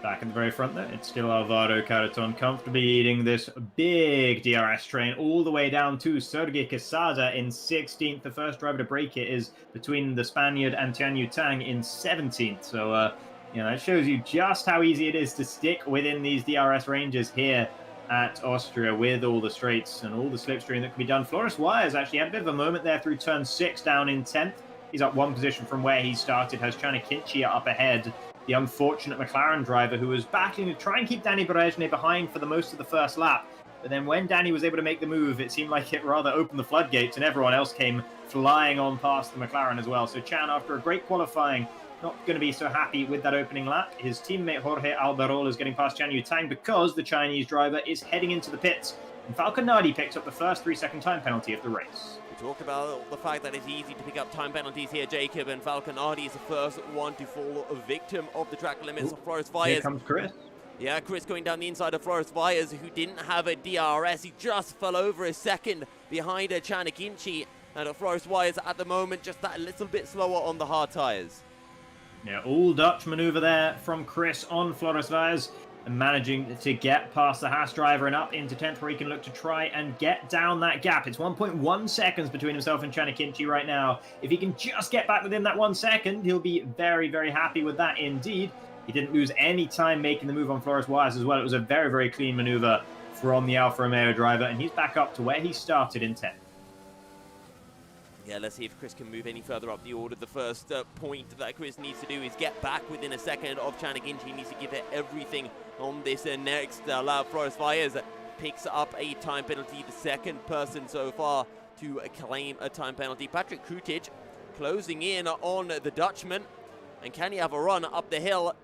Back in the very front there, it's still Alvaro Carreton comfortably leading this big DRS train all the way down to Sergei Quesada in 16th. The first driver to break it is between the Spaniard and Tian Yutang in 17th. So, that shows you just how easy it is to stick within these DRS ranges here at Austria with all the straights and all the slipstream that can be done. Floris Wires actually had a bit of a moment there through turn 6 down in 10th. He's up 1 position from where he started, has Chanakinchi up ahead. The unfortunate McLaren driver who was battling to try and keep Danny Berejny behind for the most of the first lap. But then when Danny was able to make the move, it seemed like it rather opened the floodgates and everyone else came flying on past the McLaren as well. So Chan, after a great qualifying, not going to be so happy with that opening lap. His teammate Jorge Albarola is getting past Chen Yutang because the Chinese driver is heading into the pits. And Falconardi picks up the first 3-second time penalty of the race. We talk about the fact that it's easy to pick up time penalties here, Jacob, and Falconardi is the first one to fall a victim of the track limits of Floris Valles. Here comes Chris. Yeah, Chris going down the inside of Floris Valles, who didn't have a DRS. He just fell over a second behind Chanakinchi. And Floris Valles at the moment just that little bit slower on the hard tyres. Yeah, all Dutch manoeuvre there from Chris on Floris Valles. And managing to get past the Haas driver and up into 10th, where he can look to try and get down that gap. It's 1.1 seconds between himself and Chanakinchi right now. If he can just get back within that 1 second, he'll be very, very happy with that indeed. He didn't lose any time making the move on Floris Wires as well. It was a very, very clean maneuver from the Alfa Romeo driver, and he's back up to where he started in 10th. Yeah, let's see if Chris can move any further up the order. The first point that Chris needs to do is get back within a second of Chanakinchi. He needs to give it everything on this next lap. Floris Valles picks up a time penalty, the second person so far to claim a time penalty. Patrick Krutic closing in on the Dutchman. And can he have a run up the hill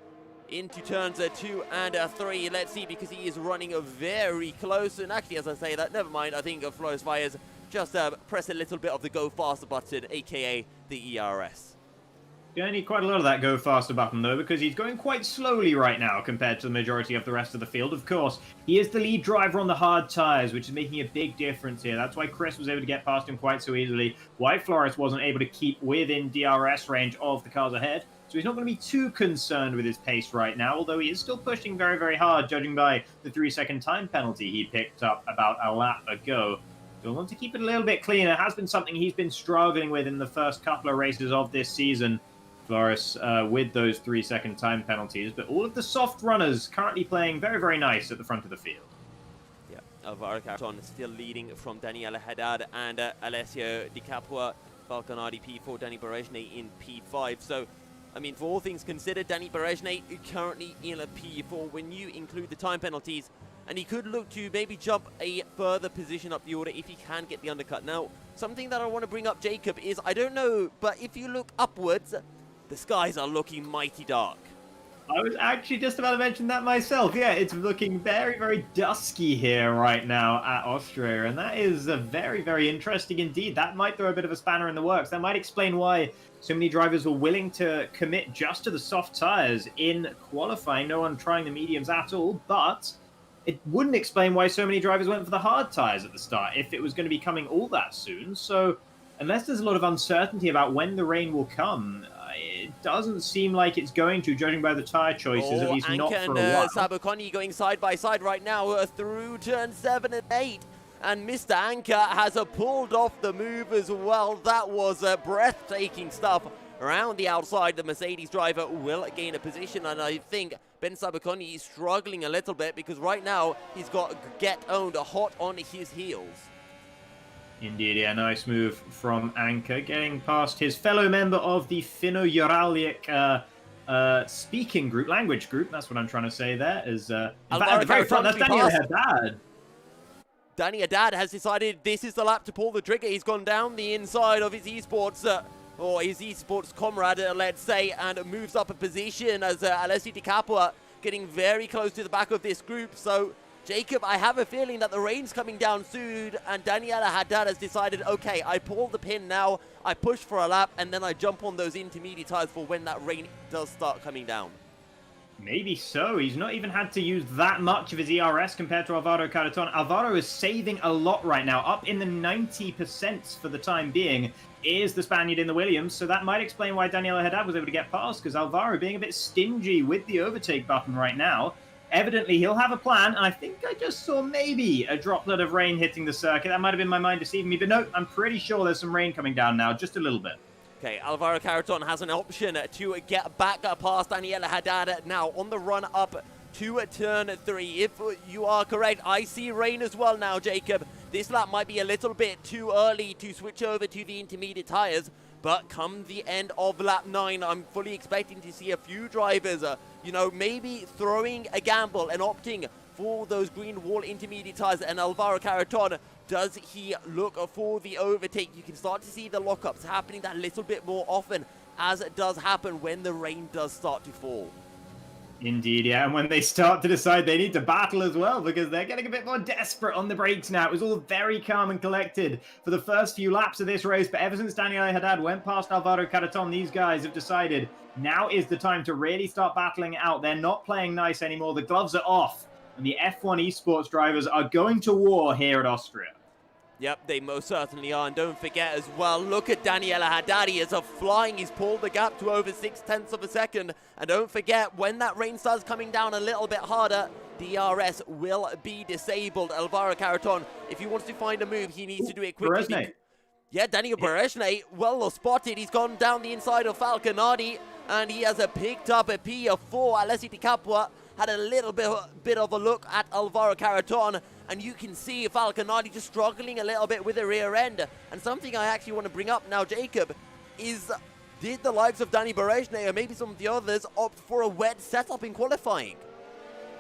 into turns 2 and 3? Let's see, because he is running very close. And actually, as I say that, never mind. I think Floris Valles just press a little bit of the go faster button, aka the ERS. Going to need quite a lot of that go faster button, though, because he's going quite slowly right now compared to the majority of the rest of the field. Of course, he is the lead driver on the hard tyres, which is making a big difference here. That's why Chris was able to get past him quite so easily, why Flores wasn't able to keep within DRS range of the cars ahead. So he's not going to be too concerned with his pace right now, although he is still pushing very, very hard, judging by the 3-second time penalty he picked up about a lap ago. So I want to keep it a little bit cleaner. It has been something he's been struggling with in the first couple of races of this season, Flores, with those 3-second time penalties. But all of the soft runners currently playing very, very nice at the front of the field. Yeah, Alvaro Carton still leading from Daniel Haddad and Alessio Di Capua, Falconardi P4, Danny Berejne in P5. So, I mean, for all things considered, Danny Berejne currently in a P4 when you include the time penalties, and he could look to maybe jump a further position up the order if he can get the undercut. Now, something that I want to bring up, Jacob, is, I don't know, but if you look upwards, the skies are looking mighty dark. I was actually just about to mention that myself. Yeah, it's looking very, very dusky here right now at Austria, and that is very, very interesting indeed. That might throw a bit of a spanner in the works. That might explain why so many drivers were willing to commit just to the soft tyres in qualifying. No one trying the mediums at all, but it wouldn't explain why so many drivers went for the hard tyres at the start if it was going to be coming all that soon. So unless there's a lot of uncertainty about when the rain will come, it doesn't seem like it's going to, judging by the tyre choices, at least Anka not for a and while. Saboconi going side by side right now through turn 7 and 8. And Mr. Anka has pulled off the move as well. That was breathtaking stuff around the outside. The Mercedes driver will gain a position, and I think Ben Saboconi is struggling a little bit because right now he's got Get Owned hot on his heels. Indeed, yeah, nice move from Anka, getting past his fellow member of the Finno-Uralic speaking group, language group. That's what I'm trying to say there. Is at the very front, that's Daniel Haddad. Danny Haddad has decided this is the lap to pull the trigger. He's gone down the inside of his esports, or his esports comrade, let's say, and moves up a position as Alessio Di Capua getting very close to the back of this group. So, Jacob, I have a feeling that the rain's coming down soon, and Daniela Haddad has decided, okay, I pull the pin now, I push for a lap, and then I jump on those intermediate tires for when that rain does start coming down. Maybe so. He's not even had to use that much of his ERS compared to Alvaro Carreton. Alvaro is saving a lot right now, up in the 90% for the time being, is the Spaniard in the Williams, so that might explain why Daniela Haddad was able to get past, because Alvaro being a bit stingy with the overtake button right now. Evidently, he'll have a plan, and I think I just saw maybe a droplet of rain hitting the circuit. That might have been my mind deceiving me, but no, I'm pretty sure there's some rain coming down now, just a little bit. Okay, Alvaro Carreton has an option to get back past Daniela Haddad now on the run up to turn 3. If you are correct, I see rain as well now, Jacob. This lap might be a little bit too early to switch over to the intermediate tires, but come the end of lap 9, I'm fully expecting to see a few drivers, maybe throwing a gamble and opting for those green wall intermediate tires. And Alvaro Carreton, does he look for the overtake? You can start to see the lockups happening that little bit more often, as it does happen when the rain does start to fall. Indeed, yeah, and when they start to decide they need to battle as well, because they're getting a bit more desperate on the brakes now. It was all very calm and collected for the first few laps of this race, but ever since Daniel Haddad went past Alvaro Carreton, these guys have decided now is the time to really start battling it out. They're not playing nice anymore. The gloves are off, and the F1 esports drivers are going to war here at Austria. Yep, they most certainly are. And don't forget as well, look at Daniela Haddad. He is flying. He's pulled the gap to over 0.6 of a second. And don't forget, when that rain starts coming down a little bit harder, DRS will be disabled. Alvaro Carreton, if he wants to find a move, he needs to do it quickly. Berejne. Yeah, Daniel Berejne, well spotted. He's gone down the inside of Falconardi, and he has picked up a P4. Alessio Di Capua had a little bit of a look at Alvaro Carreton, and you can see Falconardi just struggling a little bit with the rear end. And something I actually want to bring up now, Jacob, is did the likes of Danny Berejne or maybe some of the others opt for a wet setup in qualifying?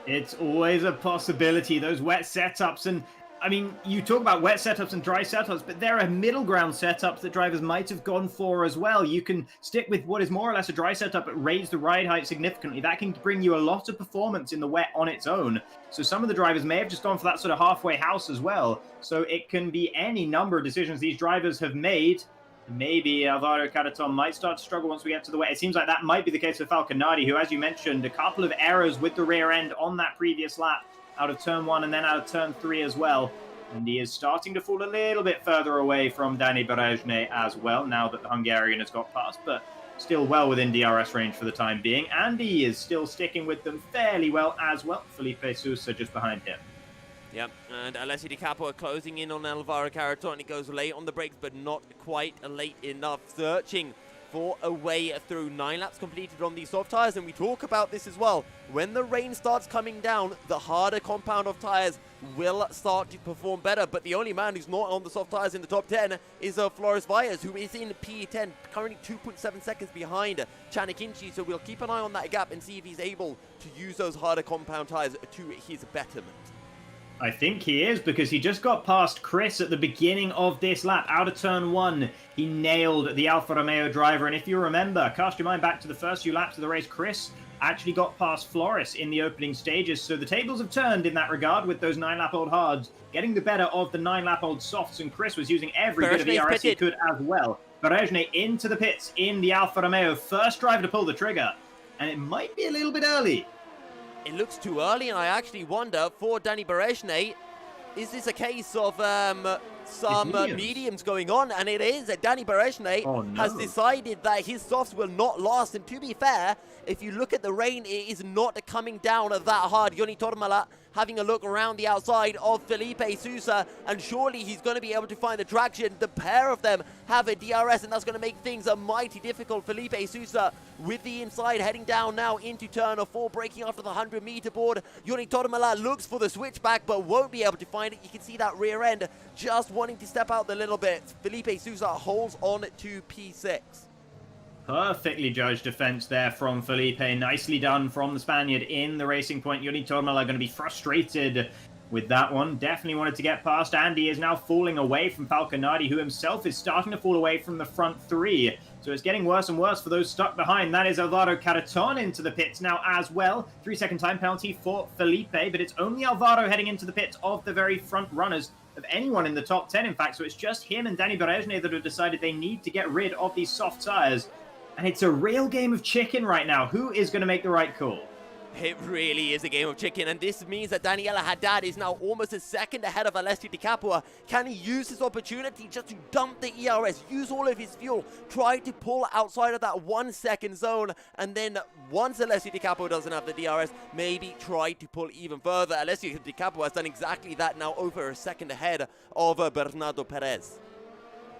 It's always a possibility, those wet setups. And I mean, you talk about wet setups and dry setups, but there are middle ground setups that drivers might have gone for as well. You can stick with what is more or less a dry setup, but raise the ride height significantly. That can bring you a lot of performance in the wet on its own. So some of the drivers may have just gone for that sort of halfway house as well. So it can be any number of decisions these drivers have made. maybe Alvaro Caraton might start to struggle once we get to the way. It seems like that might be the case for Falconati, who, as you mentioned, a couple of errors with the rear end on that previous lap out of turn 1 and then out of turn 3 as well. And he is starting to fall a little bit further away from Danny Berejne as well, now that the Hungarian has got past, but still well within DRS range for the time being. And he is still sticking with them fairly well as well. Felipe Sousa just behind him. Yep, and Alessio Di Capo closing in on Alvaro Caraton. He goes late on the brakes, but not quite late enough. Searching for a way through. 9 laps completed on these soft tyres, and we talk about this as well. When the rain starts coming down, the harder compound of tyres will start to perform better, but the only man who's not on the soft tyres in the top 10 is Flores Valles, who is in P10, currently 2.7 seconds behind Chanikinchi, so we'll keep an eye on that gap and see if he's able to use those harder compound tyres to his betterment. I think he is, because he just got past Chris at the beginning of this lap. Out of turn 1, he nailed the Alfa Romeo driver. And if you remember, cast your mind back to the first few laps of the race, Chris actually got past Flores in the opening stages. So the tables have turned in that regard with those 9-lap-old hards getting the better of the 9-lap-old softs. And Chris was using every bit of ERS he could as well. Berejne into the pits in the Alfa Romeo. First driver to pull the trigger. And it might be a little bit early. It looks too early, and I actually wonder, for Danny Berejne, is this a case of some mediums going on? And it is. Danny Berejne has decided that his softs will not last. And to be fair, if you look at the rain, it is not coming down that hard. Yoni Tormala having a look around the outside of Felipe Sousa, and surely he's going to be able to find the traction. The pair of them have a DRS, and that's going to make things mighty difficult. Felipe Sousa with the inside, heading down now into turn 4, breaking after the 100-meter board. Yoni Tormala looks for the switchback, but won't be able to find it. You can see that rear end just wanting to step out a little bit. Felipe Sousa holds on to P6. Perfectly judged defense there from Felipe. Nicely done from the Spaniard in the Racing Point. Yoni Tormala going to be frustrated with that one. Definitely wanted to get past. Andy is now falling away from Falconati, who himself is starting to fall away from the front 3. So it's getting worse and worse for those stuck behind. That is Alvaro Caraton into the pits now as well. 3-second time penalty for Felipe, but it's only Alvaro heading into the pits of the very front runners of anyone in the top 10, in fact. So it's just him and Danny Berejne that have decided they need to get rid of these soft tyres. And it's a real game of chicken right now. Who is going to make the right call? It really is a game of chicken, and this means that Daniela Haddad is now almost a second ahead of Alessio Di Capua. Can he use his opportunity just to dump the ERS, use all of his fuel, try to pull outside of that 1 second zone, and then once Alessio Di Capua doesn't have the DRS, maybe try to pull even further. Alessio Di Capua has done exactly that, now over a second ahead of Bernardo Perez.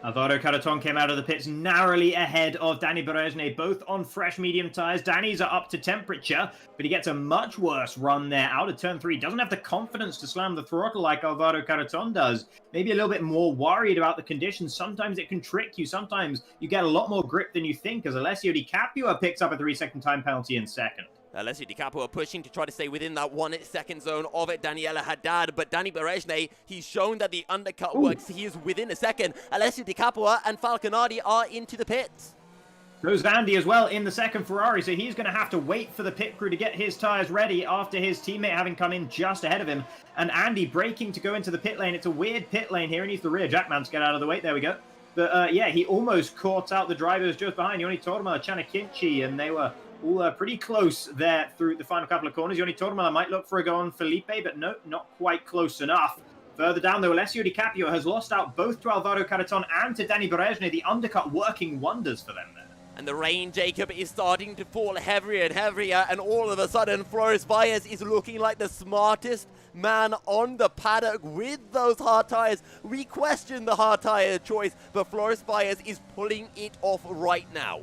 Alvaro Caraton came out of the pits narrowly ahead of Danny Berejne, both on fresh medium tyres. Danny's are up to temperature, but he gets a much worse run there out of turn 3. Doesn't have the confidence to slam the throttle like Alvaro Caraton does. Maybe a little bit more worried about the conditions. Sometimes it can trick you. Sometimes you get a lot more grip than you think, as Alessio Di Capua picks up a 3-second time penalty in second. Alessio Di Capua pushing to try to stay within that 1 second zone of it, Daniela Haddad, but Danny Berejne, he's shown that the undercut works. He is within a second. Alessio Di Capua and Falconati are into the pits. Goes Andy as well in the second Ferrari, so he's going to have to wait for the pit crew to get his tyres ready after his teammate having come in just ahead of him. And Andy braking to go into the pit lane. It's a weird pit lane here. He needs the rear jackman to get out of the way. There we go. But yeah, he almost caught out the drivers just behind Yoni Tormala, Chanakinchi, and they were all pretty close there through the final couple of corners. Yoni Tormala might look for a go on Felipe, but no, not quite close enough. Further down, though, Alessio Di Capua has lost out both to Alvaro Caraton and to Danny Berejne. The undercut working wonders for them there. And the rain, Jacob, is starting to fall heavier and heavier, and all of a sudden, Flores Valles is looking like the smartest man on the paddock with those hard tires. We question the hard tire choice, but Flores Valles is pulling it off right now.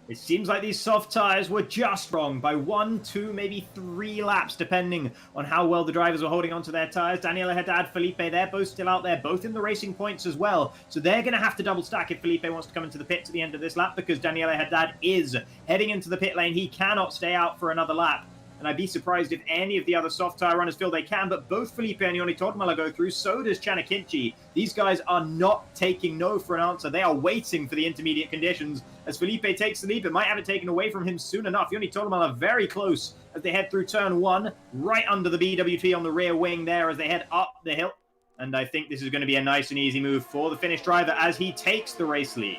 It seems like these soft tyres were just wrong by 1, 2, maybe 3 laps, depending on how well the drivers were holding onto their tyres. Daniela Haddad, Felipe, they're both still out there, both in the Racing Points as well. So they're going to have to double stack if Felipe wants to come into the pits at the end of this lap, because Daniela Haddad is heading into the pit lane. He cannot stay out for another lap. And I'd be surprised if any of the other soft tyre runners feel they can, but both Felipe and Yoni Tormala go through, so does Chanakinchi. These guys are not taking no for an answer. They are waiting for the intermediate conditions. As Felipe takes the lead, but might have it taken away from him soon enough. Yoni Tormala very close as they head through turn 1, right under the BWT on the rear wing there as they head up the hill. And I think this is going to be a nice and easy move for the Finnish driver as he takes the race lead.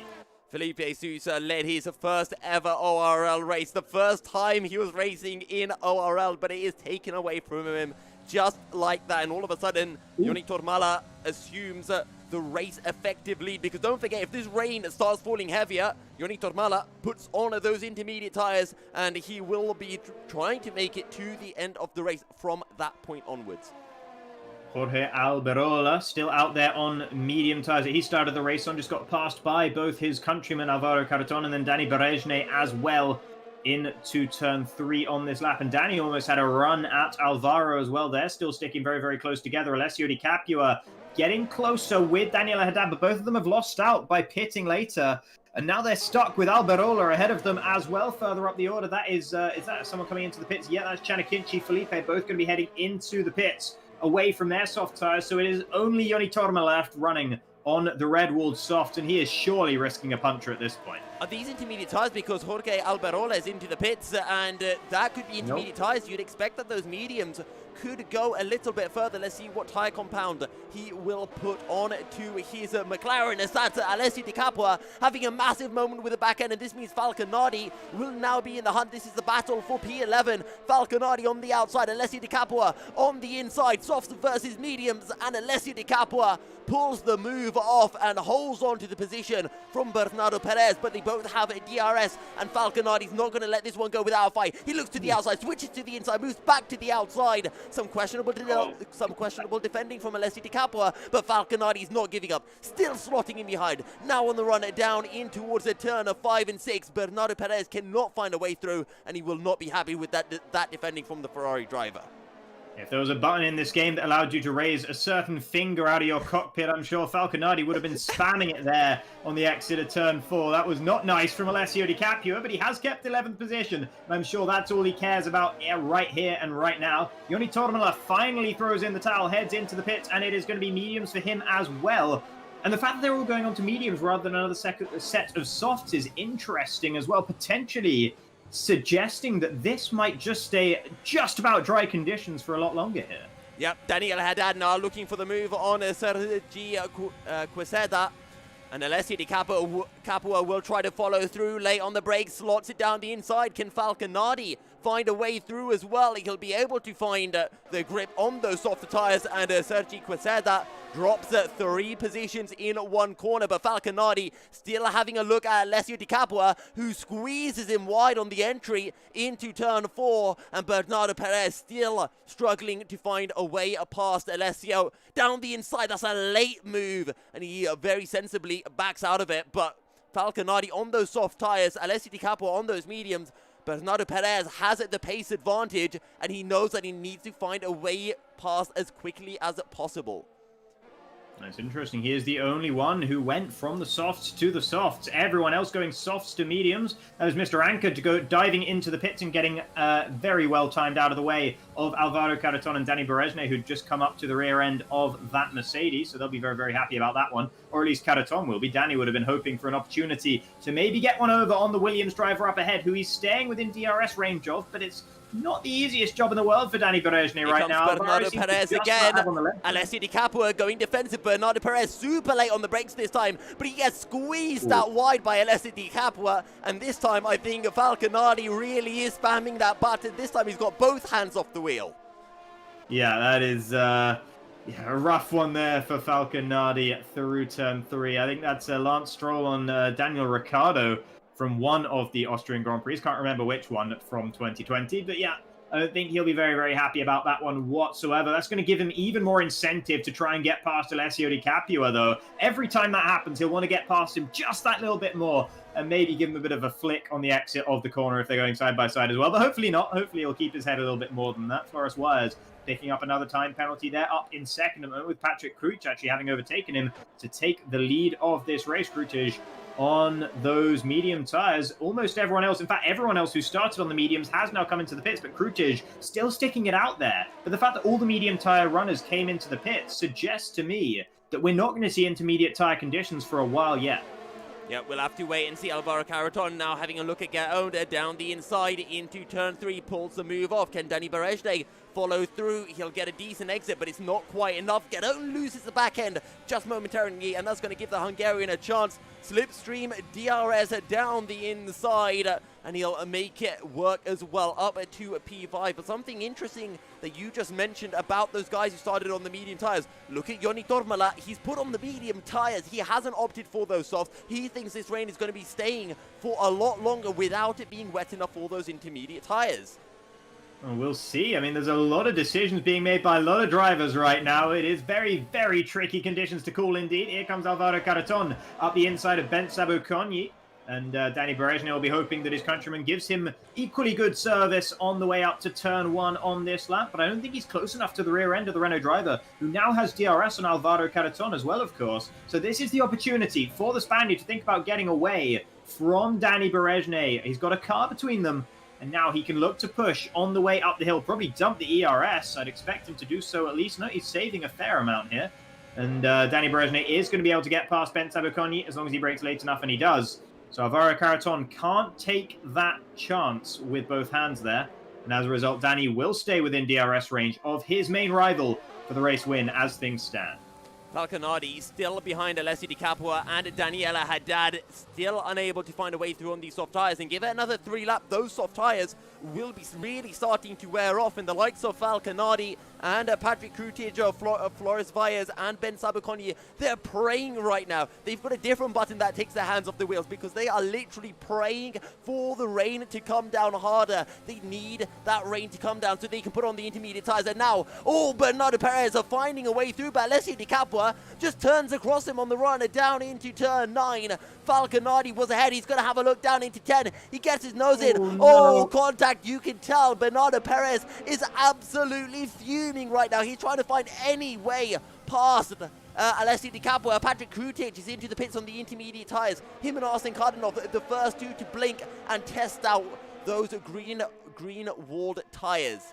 Felipe Sousa led his first ever ORL race. The first time he was racing in ORL, but it is taken away from him just like that. And all of a sudden, Joni Tormala assumes the race effective lead. Because don't forget, if this rain starts falling heavier, Joni Tormala puts on those intermediate tires and he will be trying to make it to the end of the race from that point onwards. Jorge Alberola still out there on medium tyres. He started the race on, just got passed by both his countryman Alvaro Carreton and then Danny Berejne as well into turn 3 on this lap. And Danny almost had a run at Alvaro as well. They're still sticking very, very close together. Alessio Di Capua getting closer with Daniel Haddad, but both of them have lost out by pitting later. And now they're stuck with Alberola ahead of them as well, further up the order. That is that someone coming into the pits? Yeah, that's Chanakinchi, Felipe, both going to be heading into the pits, away from their soft tyres, so it is only Joni Torma left running on the red-walled soft, and he is surely risking a puncture at this point. Are these intermediate tyres? Because Jorge Alberola is into the pits, and that could be intermediate tyres. You'd expect that those mediums could go a little bit further. Let's see what tyre compound he will put on to his McLaren. As that's Alessio Di Capua having a massive moment with the back end, and this means Falconardi will now be in the hunt. This is the battle for P11. Falconardi on the outside, Alessio Di Capua on the inside. Softs versus mediums, and Alessio Di Capua pulls the move off and holds on to the position from Bernardo Perez, but they both have a DRS, and Falconardi's not going to let this one go without a fight. He looks to the outside, switches to the inside, moves back to the outside. Some questionable defending from Alessio Di Capua, but Falconardi's not giving up, still slotting in behind. Now on the run down in towards the turn of 5 and 6. Bernardo Perez cannot find a way through, and he will not be happy with that defending from the Ferrari driver. If there was a button in this game that allowed you to raise a certain finger out of your cockpit, I'm sure Falconardi would have been spamming it there on the exit of turn 4. That was not nice from Alessio Di Capua, but he has kept 11th position, and I'm sure that's all he cares about right here and right now. Joni Tormala finally throws in the towel, heads into the pits, and it is going to be mediums for him as well. And the fact that they're all going on to mediums rather than another set of softs is interesting as well, potentially suggesting that this might just stay just about dry conditions for a lot longer here. Yep, Daniel Haddad now looking for the move on Sergi Queseda. And Alessio Di Capua will try to follow through late on the brakes, slots it down the inside. Can Falconardi find a way through as well? He'll be able to find the grip on those softer tyres, and Sergi Queseda drops 3 positions in one corner, but Falconardi still having a look at Alessio Di Capua, who squeezes him wide on the entry into turn 4, and Bernardo Perez still struggling to find a way past Alessio. Down the inside, that's a late move, and he very sensibly backs out of it, but Falconardi on those soft tyres, Alessio Di Capua on those mediums. Bernardo Perez has the pace advantage, and he knows that he needs to find a way past as quickly as possible. That's interesting. He is the only one who went from the softs to the softs. Everyone else going softs to mediums. That was Mr. Anker to go diving into the pits and getting very well timed out of the way of Alvaro Carreton and Danny Berejne, who'd just come up to the rear end of that Mercedes. So they'll be very, very happy about that one. Or at least Carreton will be. Danny would have been hoping for an opportunity to maybe get one over on the Williams driver up ahead, who he's staying within DRS range of, but it's not the easiest job in the world for Danny Berejne right now. Bernardo Perez again. Alessio Di Capua going defensive. Bernardo Perez super late on the brakes this time, but he gets squeezed out wide by Alessio Di Capua. And this time, I think Falconardi really is spamming that button. This time, he's got both hands off the wheel. Yeah, that is a rough one there for Falconardi through turn 3. I think that's Lance Stroll on Daniel Ricciardo from one of the Austrian Grand Prix. Can't remember which one from 2020, but yeah, I don't think he'll be very, very happy about that one whatsoever. That's going to give him even more incentive to try and get past Alessio Di Capua, though. Every time that happens, he'll want to get past him just that little bit more and maybe give him a bit of a flick on the exit of the corner if they're going side by side as well. But hopefully not. Hopefully he'll keep his head a little bit more than that. Floris Wires picking up another time penalty there, up in second at the moment, with Patrick Crouch actually having overtaken him to take the lead of this race. Crouch on those medium tyres. Almost everyone else, in fact, everyone else who started on the mediums has now come into the pits, but Crouch still sticking it out there. But the fact that all the medium tyre runners came into the pits suggests to me that we're not going to see intermediate tyre conditions for a while yet. Yeah, we'll have to wait and see. Alvaro Carreton now having a look at Get Owned down the inside into turn 3, pulls the move off. Can Danny Berejne follow through? He'll get a decent exit, but it's not quite enough. Get Owned loses the back end just momentarily, and that's going to give the Hungarian a chance. Slipstream DRS down the inside, and he'll make it work as well, up to P5. But something interesting that you just mentioned about those guys who started on the medium tires. Look at Joni Tormala. He's put on the medium tires. He hasn't opted for those softs. He thinks this rain is going to be staying for a lot longer without it being wet enough for those intermediate tires. Well, we'll see. I mean, there's a lot of decisions being made by a lot of drivers right now. It is very, very tricky conditions to call indeed. Here comes Alvaro Carreton up the inside of Ben Sabuconi. And Danny Berejne will be hoping that his countryman gives him equally good service on the way up to turn 1 on this lap. But I don't think he's close enough to the rear end of the Renault driver, who now has DRS on Alvaro Carreton as well, of course. So this is the opportunity for the Spaniard to think about getting away from Danny Berejne. He's got a car between them, and now he can look to push on the way up the hill. Probably dump the ERS. I'd expect him to do so at least. No, he's saving a fair amount here. And Danny Berejne is going to be able to get past Ben Sabuconi as long as he brakes late enough, and he does. So Alvaro Carreton can't take that chance with both hands there. And as a result, Danny will stay within DRS range of his main rival for the race win as things stand. Falconardi still behind Alessio Di Capua, and Daniela Haddad still unable to find a way through on these soft tyres. And give it another 3 laps, those soft tyres will be really starting to wear off. And the likes of Falconardi and Patrick Krutij, Flores Valles and Ben Sabuconi, they're praying right now. They've got a different button that takes their hands off the wheels, because they are literally praying for the rain to come down harder. They need that rain to come down so they can put on the intermediate tyres. And now, Bernardo Perez are finding a way through, but Alessio Di Capua just turns across him on the run down into turn 9. Falconardi was ahead. He's going to have a look down into 10. He gets his nose in. No. Contact. You can tell Bernardo Perez is absolutely fuming right now. He's trying to find any way past Alessio Di Capua. Patrick Krutij is into the pits on the intermediate tyres. Him and Arsene Kardinov, the first two to blink and test out those green walled tyres.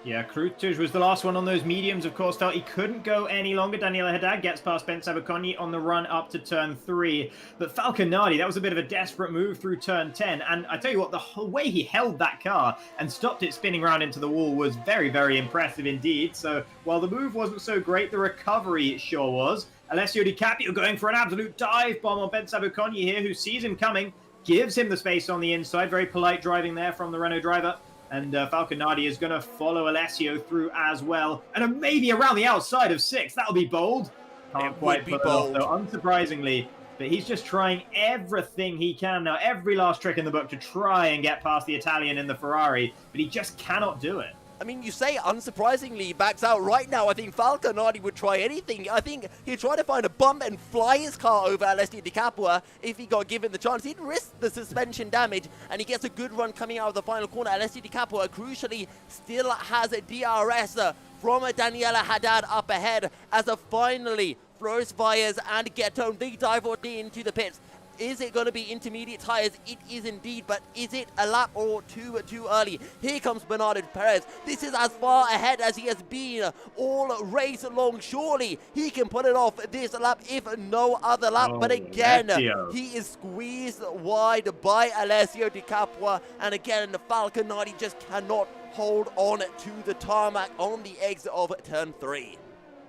Yeah, Krutij was the last one on those mediums, of course, felt he couldn't go any longer. Daniela Haddad gets past Ben Sabuconi on the run up to turn 3. But Falconardi, that was a bit of a desperate move through turn 10. And I tell you what, the whole way he held that car and stopped it spinning round into the wall was very, very impressive indeed. So while the move wasn't so great, the recovery sure was. Alessio Di Capua going for an absolute dive bomb on Ben Sabuconi here, who sees him coming, gives him the space on the inside. Very polite driving there from the Renault driver. And Falconardi is going to follow Alessio through as well. And maybe around the outside of 6. That'll be bold. Can't quite be bold. So unsurprisingly, but he's just trying everything he can now. Every last trick in the book to try and get past the Italian in the Ferrari. But he just cannot do it. I mean, you say unsurprisingly he backs out right now. I think Falconardi would try anything. I think he'd try to find a bump and fly his car over Alessio Di Capua if he got given the chance. He'd risk the suspension damage, and he gets a good run coming out of the final corner. Alessio Di Capua, crucially, still has a DRS from Daniela Haddad up ahead as finally Flores Valles and Getone, they dive into the pits. Is it going to be intermediate tyres? It is indeed, but is it a lap or two too early? Here comes Bernardo Perez. This is as far ahead as he has been all race long. Surely he can put it off this lap, if no other lap. But again, he is squeezed wide by Alessio Di Capua. And again, Falconardi just cannot hold on to the tarmac on the exit of turn 3.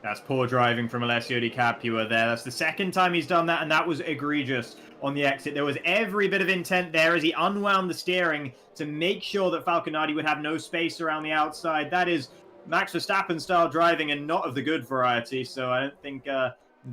That's poor driving from Alessio Di Capua there. That's the second time he's done that, and that was egregious on the exit. There was every bit of intent there as he unwound the steering to make sure that Falconardi would have no space around the outside. That is Max Verstappen-style driving and not of the good variety, so I don't think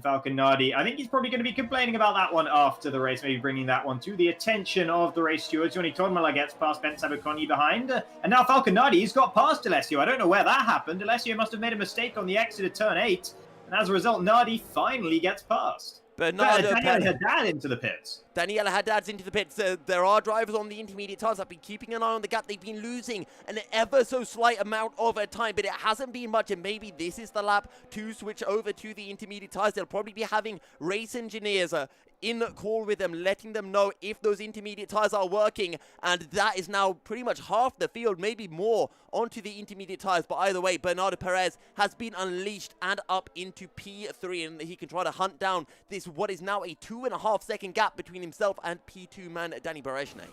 Falconardi, I think he's probably going to be complaining about that one after the race, maybe bringing that one to the attention of the race stewards. Joni Tormala gets past Ben Sabuconi behind, and now Falconardi, he's got past Alessio. I don't know where that happened. Alessio must have made a mistake on the exit of turn 8, and as a result, Nardi finally gets past. Daniela Haddad into the pits. Daniela Haddad's into the pits. There are drivers on the intermediate tyres that have been keeping an eye on the gap. They've been losing an ever so slight amount of time, but it hasn't been much, and maybe this is the lap to switch over to the intermediate tyres. They'll probably be having race engineers in call with them, letting them know if those intermediate tires are working, and that is now pretty much half the field, maybe more, onto the intermediate tires. But either way, Bernardo Perez has been unleashed and up into P3, and he can try to hunt down this, what is now a 2.5 second gap between himself and P2 man Danny Berejny.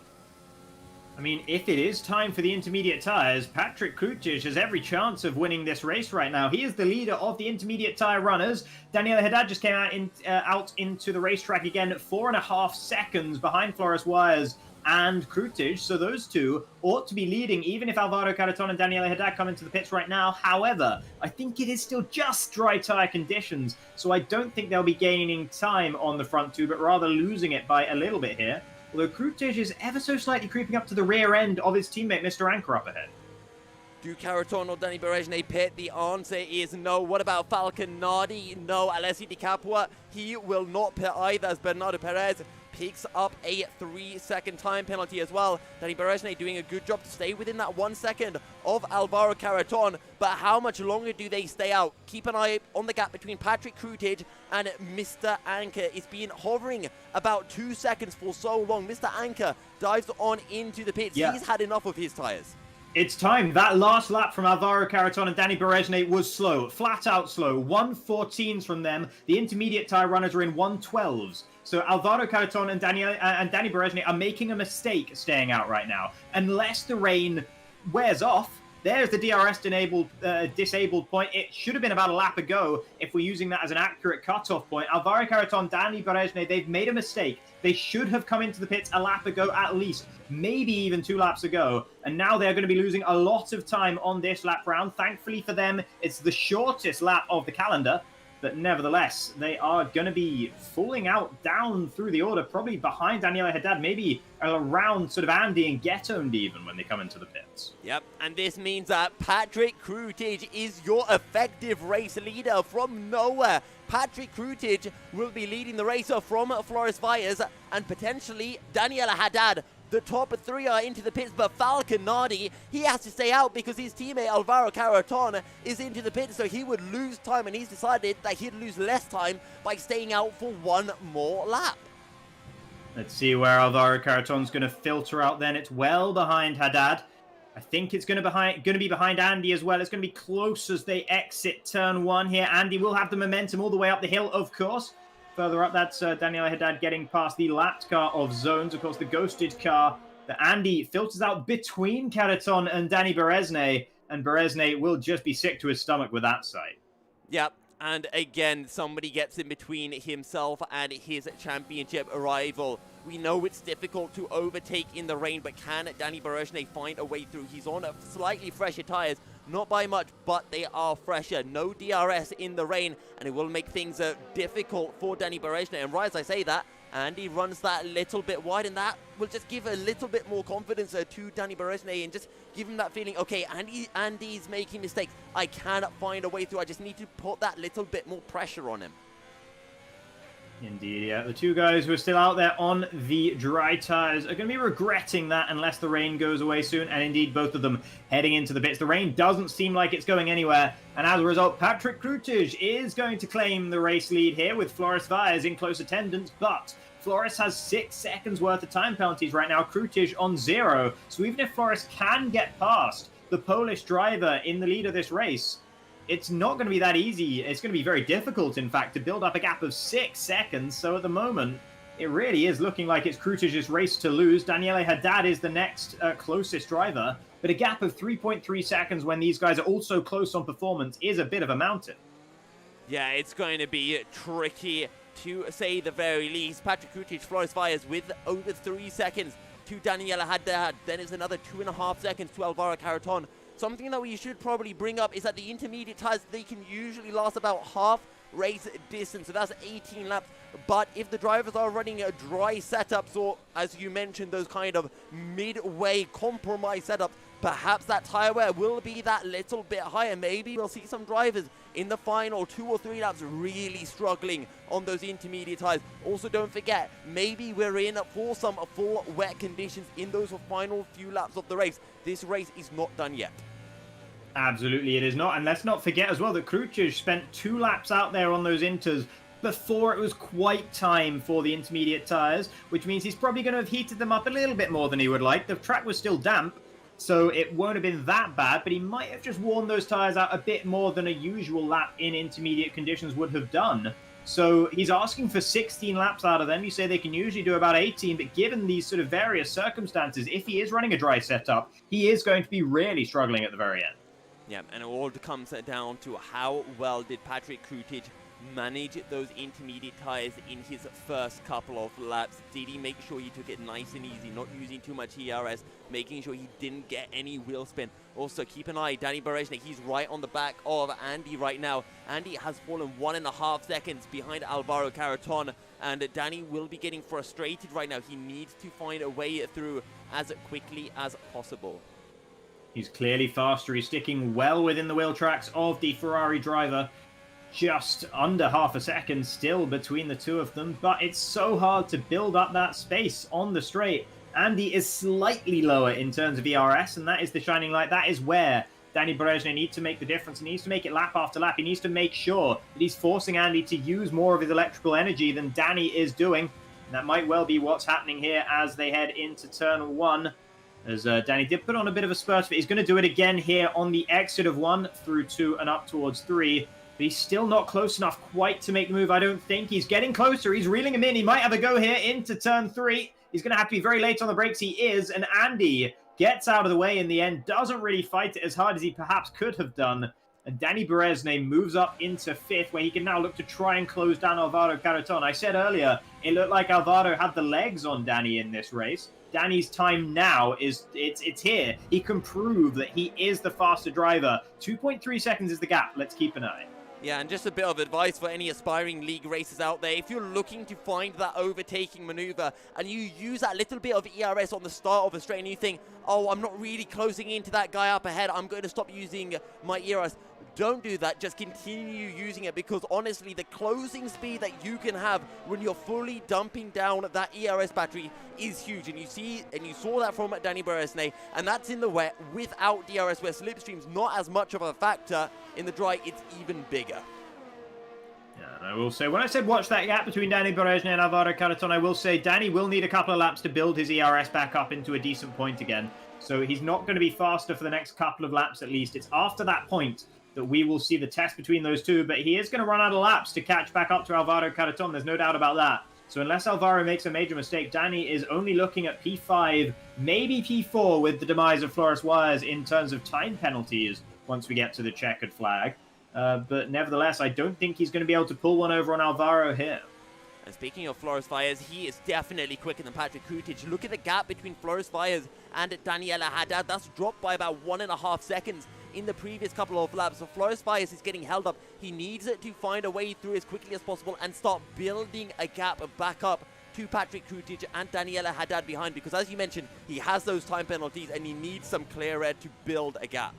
I mean, if it is time for the intermediate tires, Patrick Krutic has every chance of winning this race right now. He is the leader of the intermediate tire runners. Daniel Haddad just came out into the racetrack again at 4.5 seconds behind Flores Wires and Krutic. So those two ought to be leading, even if Alvaro Carreton and Daniel Haddad come into the pits right now. However, I think it is still just dry tire conditions, so I don't think they'll be gaining time on the front two, but rather losing it by a little bit here. Although Krutic is ever so slightly creeping up to the rear end of his teammate, Mr. Anchor, up ahead. Do Carreton or Danny Berejny pit? The answer is no. What about Falcon Nardi? No. Alessio Di Capua, he will not pit either, as Bernardo Perez picks up a 3-second time penalty as well. Danny Berejny doing a good job to stay within that 1 second of Alvaro Carreton, but how much longer do they stay out? Keep an eye on the gap between Patrick Krutic and Mr. Anchor. It's been hovering about 2 seconds for so long. Mr. Anchor dives on into the pits. Yeah. He's had enough of his tires. It's time. That last lap from Alvaro Carreton and Danny Berejny was slow, flat out slow. 1:14s from them. The intermediate tire runners are in 1:12s. So Alvaro Carreton and Danny Berejny are making a mistake staying out right now. Unless the rain wears off, there's the DRS disabled point. It should have been about a lap ago if we're using that as an accurate cutoff point. Alvaro Carreton, Danny Berejny, they've made a mistake. They should have come into the pits a lap ago at least, maybe even 2 laps ago. And now they're going to be losing a lot of time on this lap round. Thankfully for them, it's the shortest lap of the calendar. But nevertheless, they are going to be falling out down through the order, probably behind Daniel Haddad, maybe around sort of Andy and Get-Owned even when they come into the pits. Yep, and this means that Patrick Krutic is your effective race leader from nowhere. Patrick Krutic will be leading the race from Flores Valles, and potentially Daniel Haddad. The top 3 are into the pits, but Falcon Nardi, he has to stay out because his teammate Alvaro Carreton is into the pits, so he would lose time, and he's decided that he'd lose less time by staying out for 1 more lap. Let's see where Alvaro Carreton's going to filter out then. It's well behind Haddad. I think it's going to be behind Andy as well. It's going to be close as they exit turn 1 here. Andy will have the momentum all the way up the hill, of course. Further up, that's Daniel Haddad getting past the lapped car of Zones. Of course, the ghosted car that Andy filters out between Carreton and Danny Berejny. And Berejny will just be sick to his stomach with that sight. Yep. And again, somebody gets in between himself and his championship rival. We know it's difficult to overtake in the rain, but can Danny Berejny find a way through? He's on slightly fresher tires, not by much, but they are fresher. No DRS in the rain, and it will make things difficult for Danny Berejny. And right as I say that, Andy runs that little bit wide, and that will just give a little bit more confidence to Danny Berejny and just give him that feeling, okay, Andy's making mistakes. I cannot find a way through. I just need to put that little bit more pressure on him. Indeed, yeah. The 2 guys who are still out there on the dry tires are going to be regretting that unless the rain goes away soon. And indeed, both of them heading into the pits. The rain doesn't seem like it's going anywhere. And as a result, Patrick Krutic is going to claim the race lead here with Flores Valles in close attendance. But Flores has 6 seconds worth of time penalties right now. Krutic on 0. So even if Flores can get past the Polish driver in the lead of this race, it's not going to be that easy. It's going to be very difficult, in fact, to build up a gap of 6 seconds. So at the moment, it really is looking like it's Krutic's race to lose. Daniele Haddad is the next closest driver, but a gap of 3.3 seconds when these guys are also close on performance is a bit of a mountain. Yeah, it's going to be tricky to say the very least. Patrick Krutic, Flores Valles with over 3 seconds to Daniel Haddad. Then it's another 2.5 seconds to Alvaro Carreton. Something that we should probably bring up is that the intermediate tires, they can usually last about half race distance, so that's 18 laps. But if the drivers are running dry setups, or as you mentioned, those kind of midway compromise setups, perhaps that tire wear will be that little bit higher. Maybe we'll see some drivers in the final 2 or 3 laps really struggling on those intermediate tires. Also, don't forget, maybe we're in for some full wet conditions in those final few laps of the race. This race is not done yet. Absolutely, it is not. And let's not forget as well that Krutic spent 2 laps out there on those inters before it was quite time for the intermediate tyres, which means he's probably going to have heated them up a little bit more than he would like. The track was still damp, so it won't have been that bad, but he might have just worn those tyres out a bit more than a usual lap in intermediate conditions would have done. So he's asking for 16 laps out of them. You say they can usually do about 18, but given these sort of various circumstances, if he is running a dry setup, he is going to be really struggling at the very end. Yeah, and it all comes down to how well did Patrick Krutic manage those intermediate tyres in his first couple of laps. Did he make sure he took it nice and easy, not using too much ERS, making sure he didn't get any wheel spin? Also, keep an eye, Danny Berejnik, he's right on the back of Andy right now. Andy has fallen 1.5 seconds behind Alvaro Carreton, and Danny will be getting frustrated right now. He needs to find a way through as quickly as possible. He's clearly faster. He's sticking well within the wheel tracks of the Ferrari driver. Just under half a second still between the two of them, but it's so hard to build up that space on the straight. Andy is slightly lower in terms of ERS, and that is the shining light. That is where Danny Berejnik needs to make the difference. He needs to make it lap after lap. He needs to make sure that he's forcing Andy to use more of his electrical energy than Danny is doing. And that might well be what's happening here as they head into turn 1. As Danny did put on a bit of a spurt, but he's going to do it again here on the exit of 1 through 2 and up towards 3. But he's still not close enough quite to make the move, I don't think. He's getting closer. He's reeling him in. He might have a go here into turn 3. He's going to have to be very late on the brakes. He is. And Andy gets out of the way in the end. Doesn't really fight it as hard as he perhaps could have done. And Danny Berejnik moves up into 5th, where he can now look to try and close down Alvaro Carreton. I said earlier, it looked like Alvaro had the legs on Danny in this race. Danny's time now is, it's here. He can prove that he is the faster driver. 2.3 seconds is the gap. Let's keep an eye. Yeah, and just a bit of advice for any aspiring league racers out there. If you're looking to find that overtaking maneuver and you use that little bit of ERS on the start of a straight and you think, oh, I'm not really closing into that guy up ahead, I'm going to stop using my ERS. Don't do that. Just continue using it, because honestly, the closing speed that you can have when you're fully dumping down that ERS battery is huge. And you saw that from Danny Berejnik, and that's in the wet without DRS, where slipstream's not as much of a factor. In the dry, it's even bigger. Yeah, and I will say, when I said watch that gap between Danny Berejnik and Alvaro Carreton, I will say Danny will need a couple of laps to build his ERS back up into a decent point again. So he's not going to be faster for the next couple of laps at least. It's after that point that we will see the test between those two, but he is going to run out of laps to catch back up to Alvaro Carreton. There's no doubt about that. So unless Alvaro makes a major mistake, Danny is only looking at P5, maybe P4 with the demise of Flores Wires in terms of time penalties once we get to the checkered flag. But nevertheless, I don't think he's going to be able to pull one over on Alvaro here. And speaking of Flores Fires, he is definitely quicker than Patrick Krutic. Look at the gap between Flores Fires and Daniela Haddad. That's dropped by about 1.5 seconds in the previous couple of laps. So Flores Fires is getting held up. He needs it to find a way through as quickly as possible and start building a gap back up to Patrick Krutic and Daniela Haddad behind, because as you mentioned, he has those time penalties and he needs some clear air to build a gap.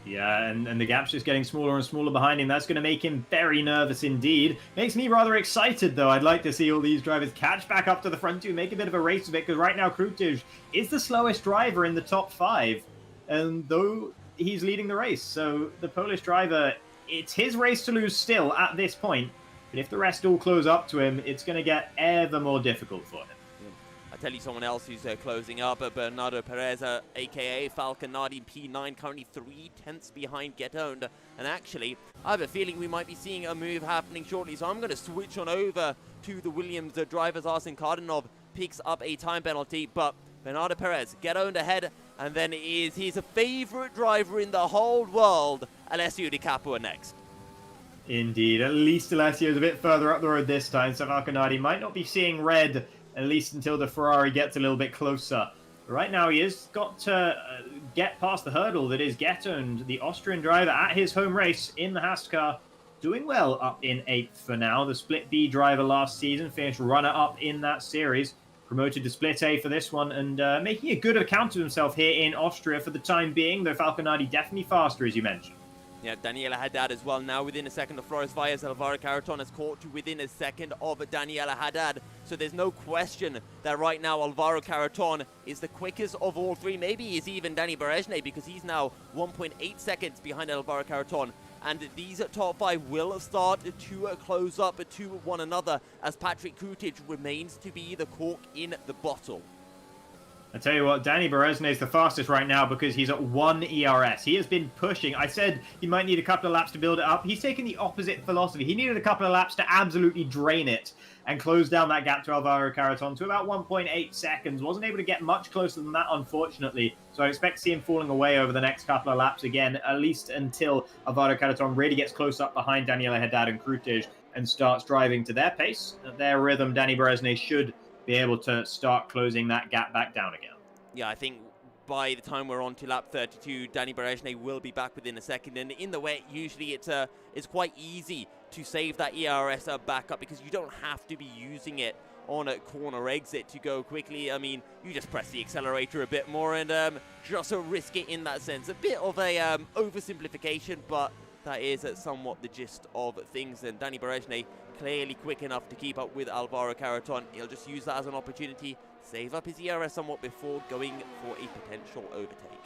Yeah, and the gap's just getting smaller and smaller behind him. That's going to make him very nervous indeed. Makes me rather excited, though. I'd like to see all these drivers catch back up to the front two, make a bit of a race of it, because right now Krutic is the slowest driver in the top 5, and though he's leading the race. So the Polish driver, it's his race to lose still at this point, but if the rest all close up to him, it's going to get ever more difficult for him. I'll tell you someone else who's closing up, Bernardo Perez, a.k.a. Falconati, P9, currently 3/10 behind Get Owned. And actually, I have a feeling we might be seeing a move happening shortly, so I'm going to switch on over to the Williams drivers. Arsene Kardanov picks up a time penalty, but Bernardo Perez, Get Owned ahead, and then he's a favorite driver in the whole world, Alessio Di Capua next. Indeed, at least Alessio's a bit further up the road this time, so Falconati might not be seeing red, at least until the Ferrari gets a little bit closer. Right now, he has got to get past the hurdle that is Get Owned, the Austrian driver at his home race in the Haas car. Doing well up in 8th for now. The Split B driver last season finished runner-up in that series. Promoted to Split A for this one, and making a good account of himself here in Austria for the time being, though Falconati definitely faster, as you mentioned. Yeah, Daniela Haddad as well, now within a second of Flores Valles. Alvaro Carreton has caught to within a second of Daniela Haddad. So there's no question that right now Alvaro Carreton is the quickest of all three. Maybe he's even Danny Berejnik, because he's now 1.8 seconds behind Alvaro Carreton. and these top 5 will start to close up to one another as Patrick Kutich remains to be the cork in the bottle. I tell you what, Danny Berezne is the fastest right now because he's at 1 ERS. He has been pushing. I said he might need a couple of laps to build it up. He's taken the opposite philosophy. He needed a couple of laps to absolutely drain it and close down that gap to Alvaro Carreton to about 1.8 seconds. Wasn't able to get much closer than that, unfortunately. So I expect to see him falling away over the next couple of laps again, at least until Alvaro Carreton really gets close up behind Daniela Haddad and Krutaj and starts driving to their pace. At their rhythm, Danny Berezne should be able to start closing that gap back down again. Yeah, I think by the time we're on to lap 32, Danny Berezne will be back within a second. And in the wet, usually it's quite easy to save that ERS back up because you don't have to be using it on a corner exit to go quickly. I mean, you just press the accelerator a bit more and just risk it in that sense. A bit of a oversimplification, but that is somewhat the gist of things. And Danny Berezne clearly quick enough to keep up with Alvaro Carreton. He'll just use that as an opportunity, save up his ERS somewhat before going for a potential overtake.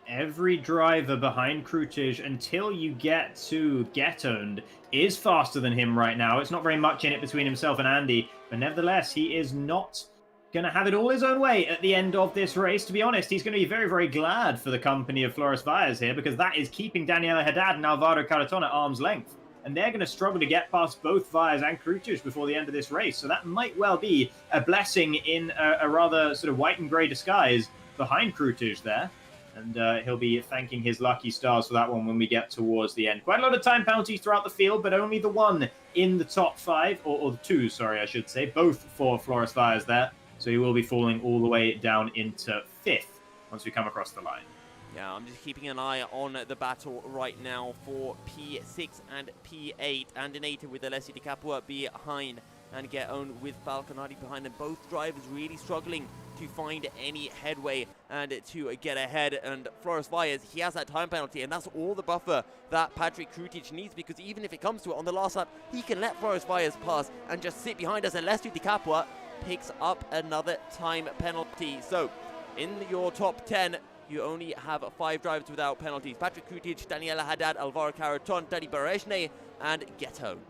Every driver behind Krutaj until you get to Get Owned is faster than him right now. It's not very much in it between himself and Andy, but nevertheless, he is not going to have it all his own way at the end of this race. To be honest, he's going to be very, very glad for the company of Flores Valles here because that is keeping Daniela Haddad and Alvaro Carreton at arm's length. And they're going to struggle to get past both Valles and Krutaj before the end of this race. So that might well be a blessing in a rather sort of white and grey disguise behind Krutaj there. And he'll be thanking his lucky stars for that one when we get towards the end. Quite a lot of time penalties throughout the field, but only the one in the top 5, or the 2, sorry, I should say, both for Flores Valles there. So he will be falling all the way down into 5th once we come across the line. Yeah, I'm just keeping an eye on the battle right now for P6 and P8. Andinator with Alessio Di Capua behind and Get Owned with Falconati behind them. Both drivers really struggling to find any headway and to get ahead. And Flores Valles, he has that time penalty, and that's all the buffer that Patrick Krutaj needs, because even if it comes to it on the last lap, he can let Flores Valles pass and just sit behind us. Alessio Di Capua picks up another time penalty. So in your top 10, you only have 5 drivers without penalties. Patrick Krutaj, Daniela Haddad, Alvaro Carreton, Danny Berezne, and Get Owned.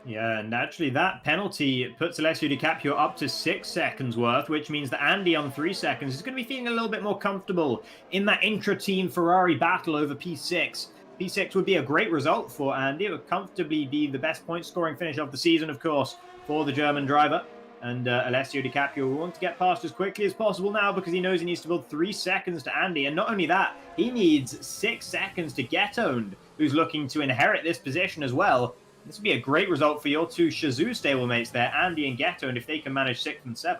Yeah, and actually that penalty puts Alessio Di Capua up to 6 seconds worth, which means that Andy on 3 seconds is going to be feeling a little bit more comfortable in that intra-team Ferrari battle over P6. P6 would be a great result for Andy. It would comfortably be the best point-scoring finish of the season, of course, for the German driver. And Alessio Di Capua will want to get past as quickly as possible now because he knows he needs to build 3 seconds to Andy. And not only that, he needs 6 seconds to Get Owned, who's looking to inherit this position as well. This would be a great result for your 2 Shazoo stablemates there, Andy and Get Owned, if they can manage 6th and 7th.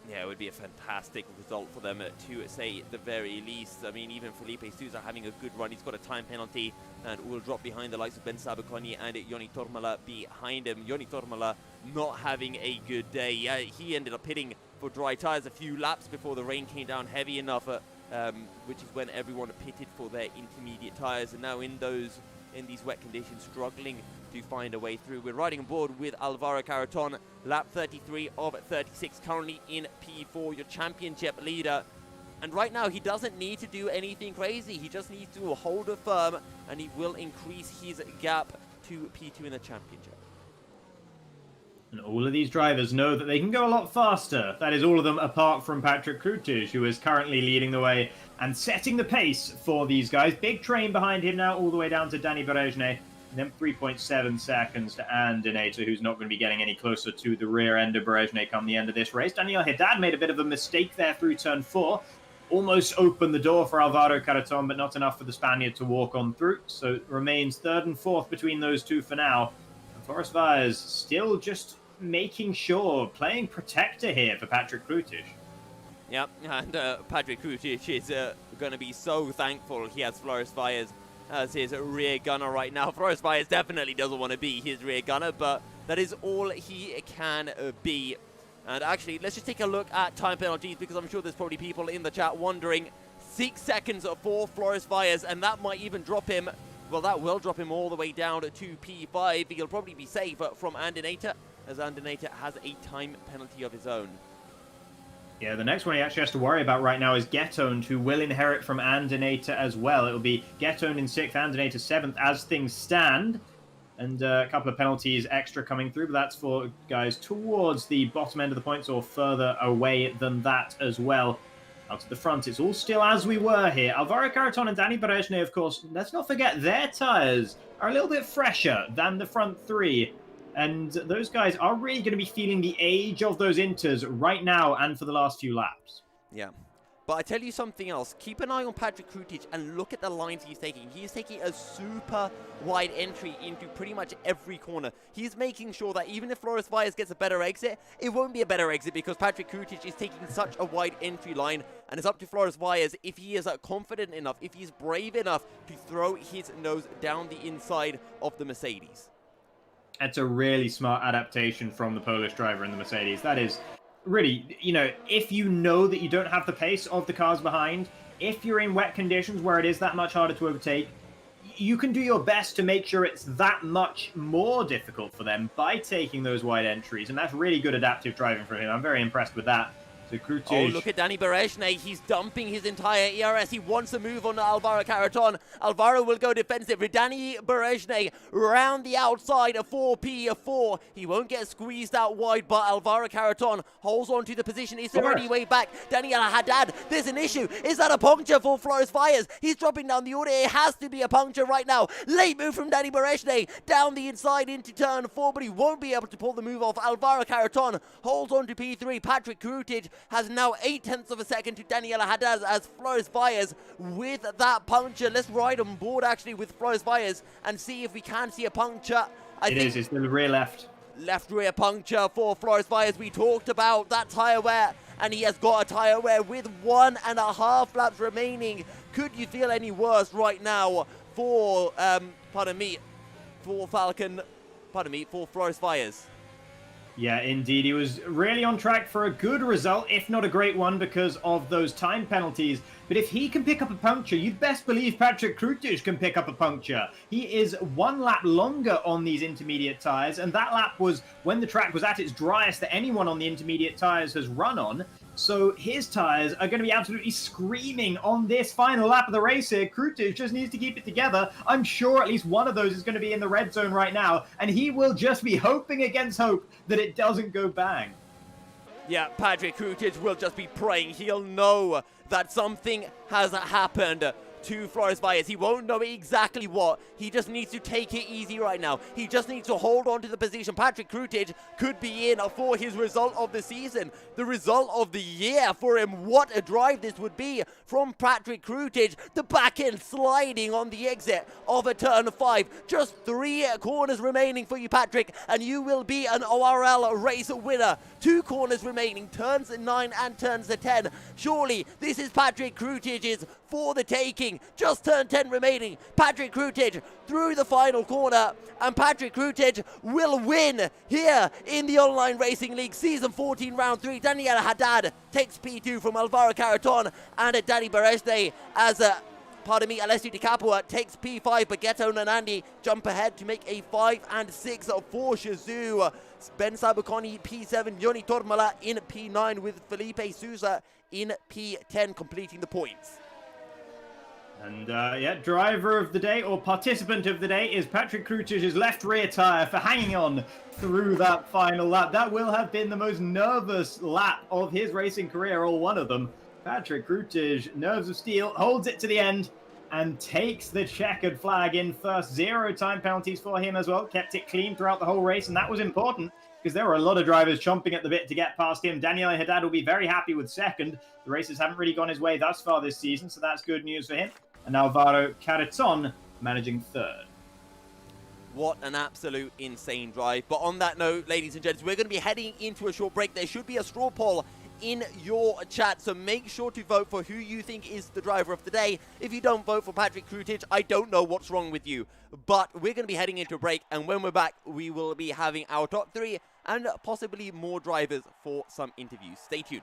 Yeah, it would be a fantastic result for them to say the very least. I mean, even Felipe Sousa having a good run. He's got a time penalty and will drop behind the likes of Ben Sabaconi and Joni Tormala behind him. Joni Tormala not having a good day. He ended up hitting for dry tyres a few laps before the rain came down heavy enough, which is when everyone pitted for their intermediate tyres. And now in these wet conditions, struggling to find a way through. We're riding on board with Alvaro Carreton, lap 33 of 36, currently in P4, your championship leader. And right now, he doesn't need to do anything crazy. He just needs to hold it firm, and he will increase his gap to P2 in the championship. And all of these drivers know that they can go a lot faster. That is all of them apart from Patrick Krutaj, who is currently leading the way and setting the pace for these guys. Big train behind him now, all the way down to Danny Berezne. And then 3.7 seconds to Andinator, who's not going to be getting any closer to the rear end of Berezne come the end of this race. Daniel Haddad made a bit of a mistake there through turn 4. Almost opened the door for Alvaro Carreton, but not enough for the Spaniard to walk on through. So it remains 3rd and 4th between those 2 for now. And Flores Valles still just making sure, playing protector here for Patrick Krutaj. Yep, and Patrick Krutaj is going to be so thankful he has Flores Valles as his rear gunner right now. Flores Valles definitely doesn't want to be his rear gunner, but that is all he can be. And actually, let's just take a look at time penalties, because I'm sure there's probably people in the chat wondering. 6 seconds for Flores Valles, and that might even drop him. Well, that will drop him all the way down to P5. He'll probably be safe from Andinator, as Andinator has a time penalty of his own. Yeah, the next one he actually has to worry about right now is Getoned, who will inherit from Andinator as well. It'll be Getoned in 6th, Andinator 7th as things stand. And a couple of penalties extra coming through, but that's for guys towards the bottom end of the points or further away than that as well. Out to the front, it's all still as we were here. Alvaro Carreton and Danny Berejne, of course, let's not forget their tyres are a little bit fresher than the front three. And those guys are really going to be feeling the age of those Inters right now and for the last few laps. Yeah. But I tell you something else. Keep an eye on Patrick Krutic and look at the lines he's taking. He's taking a super wide entry into pretty much every corner. He's making sure that even if Flores Valles gets a better exit, it won't be a better exit because Patrick Krutic is taking such a wide entry line. And it's up to Flores Valles if he is confident enough, if he's brave enough to throw his nose down the inside of the Mercedes. That's a really smart adaptation from the Polish driver in the Mercedes. That is really, you know, if you know that you don't have the pace of the cars behind, if you're in wet conditions where it is that much harder to overtake, you can do your best to make sure it's that much more difficult for them by taking those wide entries. And that's really good adaptive driving from him. I'm very impressed with that. So Krutic... Oh, look at Danny Berejne. He's dumping his entire ERS. He wants to move on Alvaro Carreton. Alvaro will go defensive. Danny Berejne round the outside of 4P4. He won't get squeezed out wide, but Alvaro Carreton holds on to the position. He's already way back. Daniel Haddad, there's an issue. Is that a puncture for Flores Valles? He's dropping down the order. It has to be a puncture right now. Late move from Danny Berejne down the inside into turn 4, but he won't be able to pull the move off. Alvaro Carreton holds on to P3. Patrick Krutic has now 0.8 of a second to Daniela Haddad as Flores Valles with that puncture. Let's ride on board actually with Flores Valles and see if we can see a puncture. It's the rear left. Left rear puncture for Flores Valles. We talked about that tyre wear, and he has got a tyre wear with 1.5 laps remaining. Could you feel any worse right now for, for Flores Valles? Yeah, indeed. He was really on track for a good result, if not a great one, because of those time penalties. But if he can pick up a puncture, you'd best believe Patrick Krutic can pick up a puncture. He is 1 lap longer on these intermediate tyres, and that lap was when the track was at its driest that anyone on the intermediate tyres has run on. So his tyres are going to be absolutely screaming on this final lap of the race here. Krutic just needs to keep it together. I'm sure at least one of those is going to be in the red zone right now, and he will just be hoping against hope that it doesn't go bang. Yeah, Patrick Krutic will just be praying. He'll know that something has happened to Flores Valles. He won't know exactly what. He just needs to take it easy right now. He just needs to hold on to the position. Patrick Krutic could be in for his result of the season, the result of the year for him. What a drive this would be from Patrick Krutic. The back end sliding on the exit of a turn 5. Just 3 corners remaining for you, Patrick, and you will be an ORL race winner. 2 corners remaining, turns 9 and turns 10. Surely this is Patrick Krutic's for the taking. Just turn 10 remaining. Patrick Krutic through the final corner, and Patrick Krutic will win here in the Online Racing League Season 14 Round 3. Daniel Haddad takes P2 from Alvaro Carreton, and Danny Berejne as Alessio Di Capua takes P5, but Geton and Andy jump ahead to make a 5 and 6 for Shazoo. Ben Sabuconi P7, Yoni Tormala in P9 with Felipe Sousa in P10 completing the points. And driver of the day or participant of the day is Patrick Krutic's left rear tyre for hanging on through that final lap. That will have been the most nervous lap of his racing career, or one of them. Patrick Krutic, nerves of steel, holds it to the end and takes the checkered flag in first. 0 time penalties for him as well. Kept it clean throughout the whole race, and that was important because there were a lot of drivers chomping at the bit to get past him. Daniel Haddad will be very happy with second. The races haven't really gone his way thus far this season, so that's good news for him. And Alvaro Carreton managing third. What an absolute insane drive. But on that note, ladies and gents, we're going to be heading into a short break. There should be a straw poll in your chat, so make sure to vote for who you think is the driver of the day. If you don't vote for Patrick Krutic, I don't know what's wrong with you. But we're going to be heading into a break, and when we're back, we will be having our top 3 and possibly more drivers for some interviews. Stay tuned.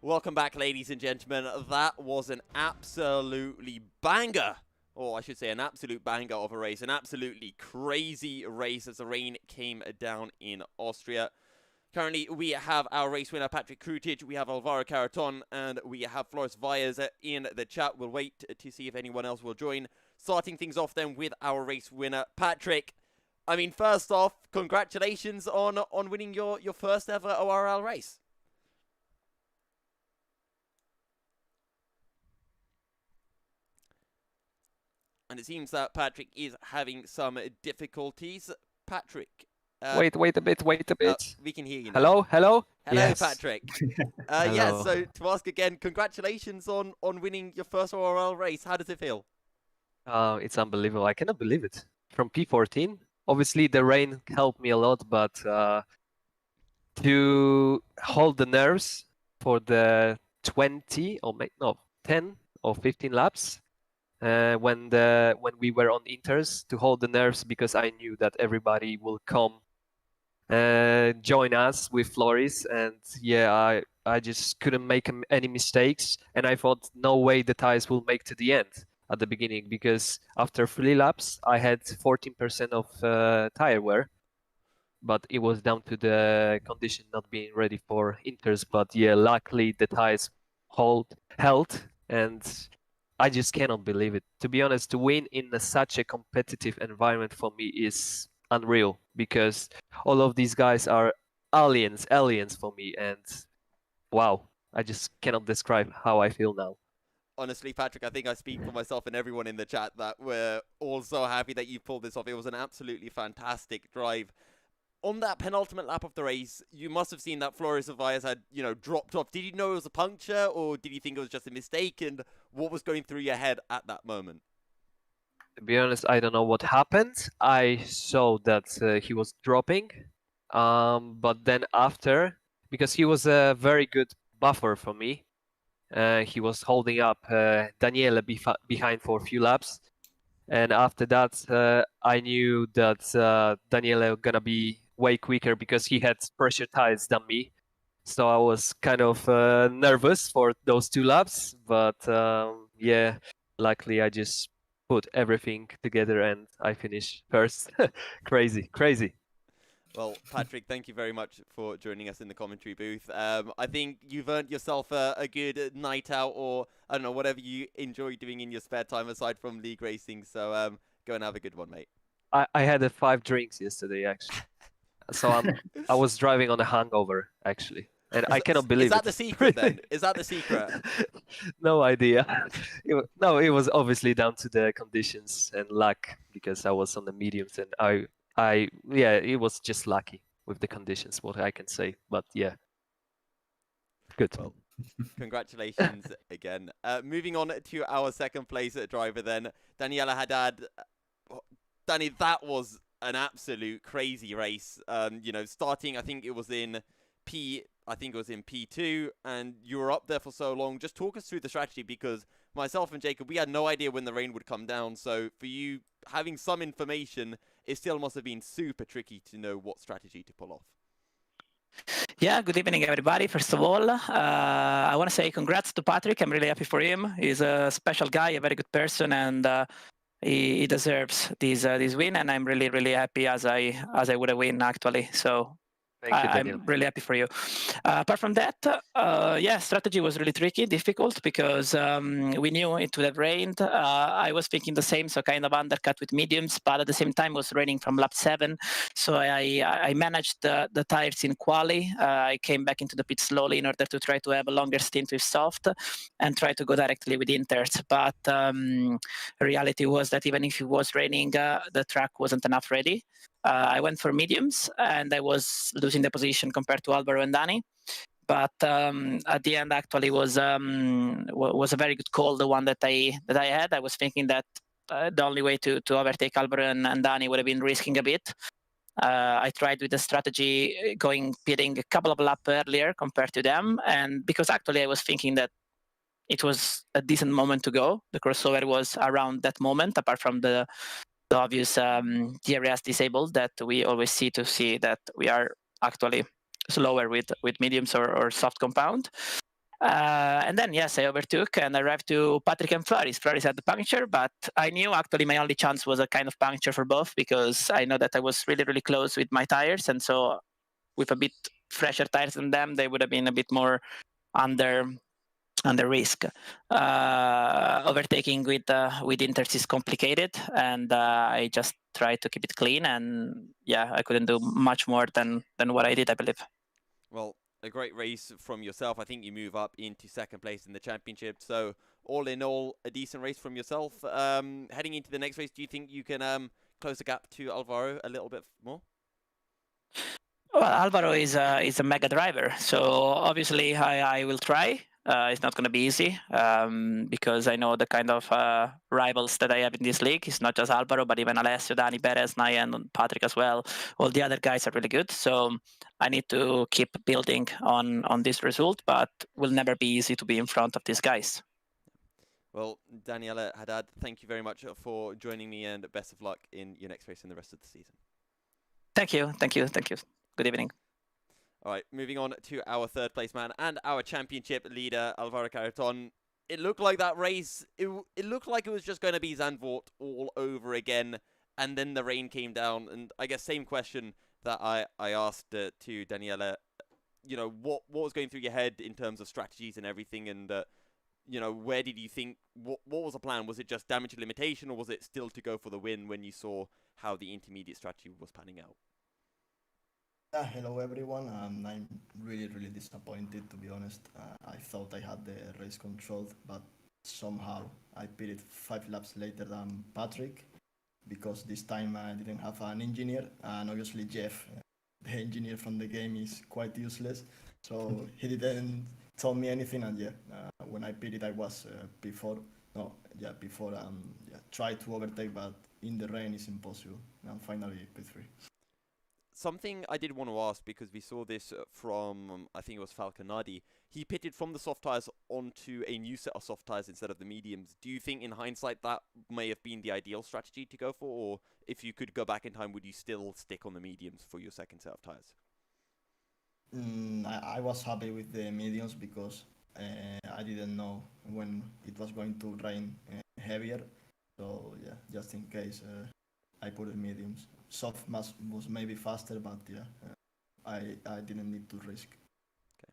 Welcome back, ladies and gentlemen. That was an absolutely banger, or I should say an absolute banger of a race, an absolutely crazy race as the rain came down in Austria. Currently, we have our race winner, Patrick Krutic, we have Alvaro Caraton, and we have Floris Valles in the chat. We'll wait to see if anyone else will join. Starting things off then with our race winner, Patrick. I mean, first off, congratulations on winning your first ever ORL race. And it seems that Patrick is having some difficulties. Patrick. Wait a bit. We can hear you now. Hello? Hello, Yes. Patrick. Hello. Yeah, so to ask again, congratulations on winning your first ORL race. How does it feel? It's unbelievable. I cannot believe it. From P14, obviously the rain helped me a lot, but to hold the nerves for the 10 or 15 laps, when we were on inters, to hold the nerves because I knew that everybody will come join us with Floris, and yeah, I just couldn't make any mistakes, and I thought no way the tires will make to the end at the beginning, because after 3 laps I had 14% of tire wear, but it was down to the condition not being ready for inters. But yeah, luckily the tires held, and I just cannot believe it. To be honest, to win in such a competitive environment for me is unreal, because all of these guys are aliens for me, and wow, I just cannot describe how I feel now. Honestly, Patrick, I think I speak for myself and everyone in the chat that we're all so happy that you pulled this off. It was an absolutely fantastic drive. On that penultimate lap of the race, you must have seen that Floris Valles had, dropped off. Did you know it was a puncture, or did you think it was just a mistake? And what was going through your head at that moment? To be honest, I don't know what happened. I saw that he was dropping, but then after, because he was a very good buffer for me, he was holding up Daniele behind for a few laps. And after that, I knew that Daniele gonna be way quicker because he had pressure tires than me. So I was kind of nervous for those 2 laps. But yeah, luckily I just put everything together and I finished first. Crazy. Well, Patrick, thank you very much for joining us in the commentary booth. I think you've earned yourself a good night out, or I don't know, whatever you enjoy doing in your spare time aside from league racing. So go and have a good one, mate. I had 5 drinks yesterday, actually. So I was driving on a hangover, actually. And I cannot believe it. Is that the secret then? Is that the secret? No idea. It was obviously down to the conditions and luck, because I was on the mediums, and yeah, it was just lucky with the conditions, what I can say. But yeah, good. Well, congratulations again. Moving on to our second place driver then, Daniela Haddad. Danny, that was an absolute crazy race. Starting, I think it was in P2, and you were up there for so long. Just talk us through the strategy, because myself and Jacob, we had no idea when the rain would come down. So for you, having some information, it still must have been super tricky to know what strategy to pull off. Yeah, good evening, everybody. First of all, I want to say congrats to Patrick. I'm really happy for him. He's a special guy, a very good person, and he deserves this win. And I'm really, really happy as I would have win, actually. So Thank you, Daniel. I'm really happy for you. Apart from that, yeah, strategy was really tricky, difficult, because we knew it would have rained. I was thinking the same, so kind of undercut with mediums, but at the same time it was raining from lap 7. So I managed the tires in quali. I came back into the pit slowly in order to try to have a longer stint with soft and try to go directly with inters. But reality was that even if it was raining, the track wasn't enough ready. I went for mediums, and I was losing the position compared to Alvaro and Dani. But at the end, actually, was a very good call, the one that I had. I was thinking that the only way to overtake Alvaro and Dani would have been risking a bit. I tried with the strategy pitting a couple of laps earlier compared to them, and because actually I was thinking that it was a decent moment to go. The crossover was around that moment, apart from the obvious DRS disabled that we always see that we are actually slower with mediums or soft compound. And then, yes, I overtook and arrived to Patrick and Floris. Floris had the puncture, but I knew actually my only chance was a kind of puncture for both, because I know that I was really, really close with my tires. And so with a bit fresher tires than them, they would have been a bit more under risk. Overtaking with Inters is complicated, and I just tried to keep it clean. And yeah, I couldn't do much more than what I did, I believe. Well, a great race from yourself. I think you move up into second place in the championship. So all in all, a decent race from yourself. Heading into the next race, do you think you can close the gap to Alvaro a little bit more? Well, Alvaro is a mega driver, so obviously I will try. It's not going to be easy, because I know the kind of rivals that I have in this league. It's not just Alvaro, but even Alessio, Dani Perez, Naya, and Patrick as well. All the other guys are really good, so I need to keep building on this result, but will never be easy to be in front of these guys. Well, Daniela Haddad, thank you very much for joining me, and best of luck in your next race and the rest of the season. Thank you. Good evening. All right, moving on to our third place man and our championship leader, Alvaro Carreton. It looked like that race, it looked like it was just going to be Zandvoort all over again, and then the rain came down. And I guess same question that I asked to Daniela, you know, what was going through your head in terms of strategies and everything, and you know, where did you think, what was the plan? Was it just damage limitation, or was it still to go for the win when you saw how the intermediate strategy was panning out? Hello everyone. I'm really disappointed, to be honest. I thought I had the race controlled, but somehow I pitted 5 laps later than Patrick, because this time I didn't have an engineer, and obviously Jeff, the engineer from the game, is quite useless, so he didn't tell me anything. And when I pitted, I was before tried to overtake, but in the rain is impossible, and finally P3. Something I did want to ask, because we saw this from, I think it was Falconardi. He pitted from the soft tires onto a new set of soft tires instead of the mediums. Do you think in hindsight that may have been the ideal strategy to go for? Or if you could go back in time, would you still stick on the mediums for your second set of tires? I was happy with the mediums, because I didn't know when it was going to rain heavier. So yeah, just in case, I put the mediums. Soft was maybe faster, but I didn't need to risk. Okay.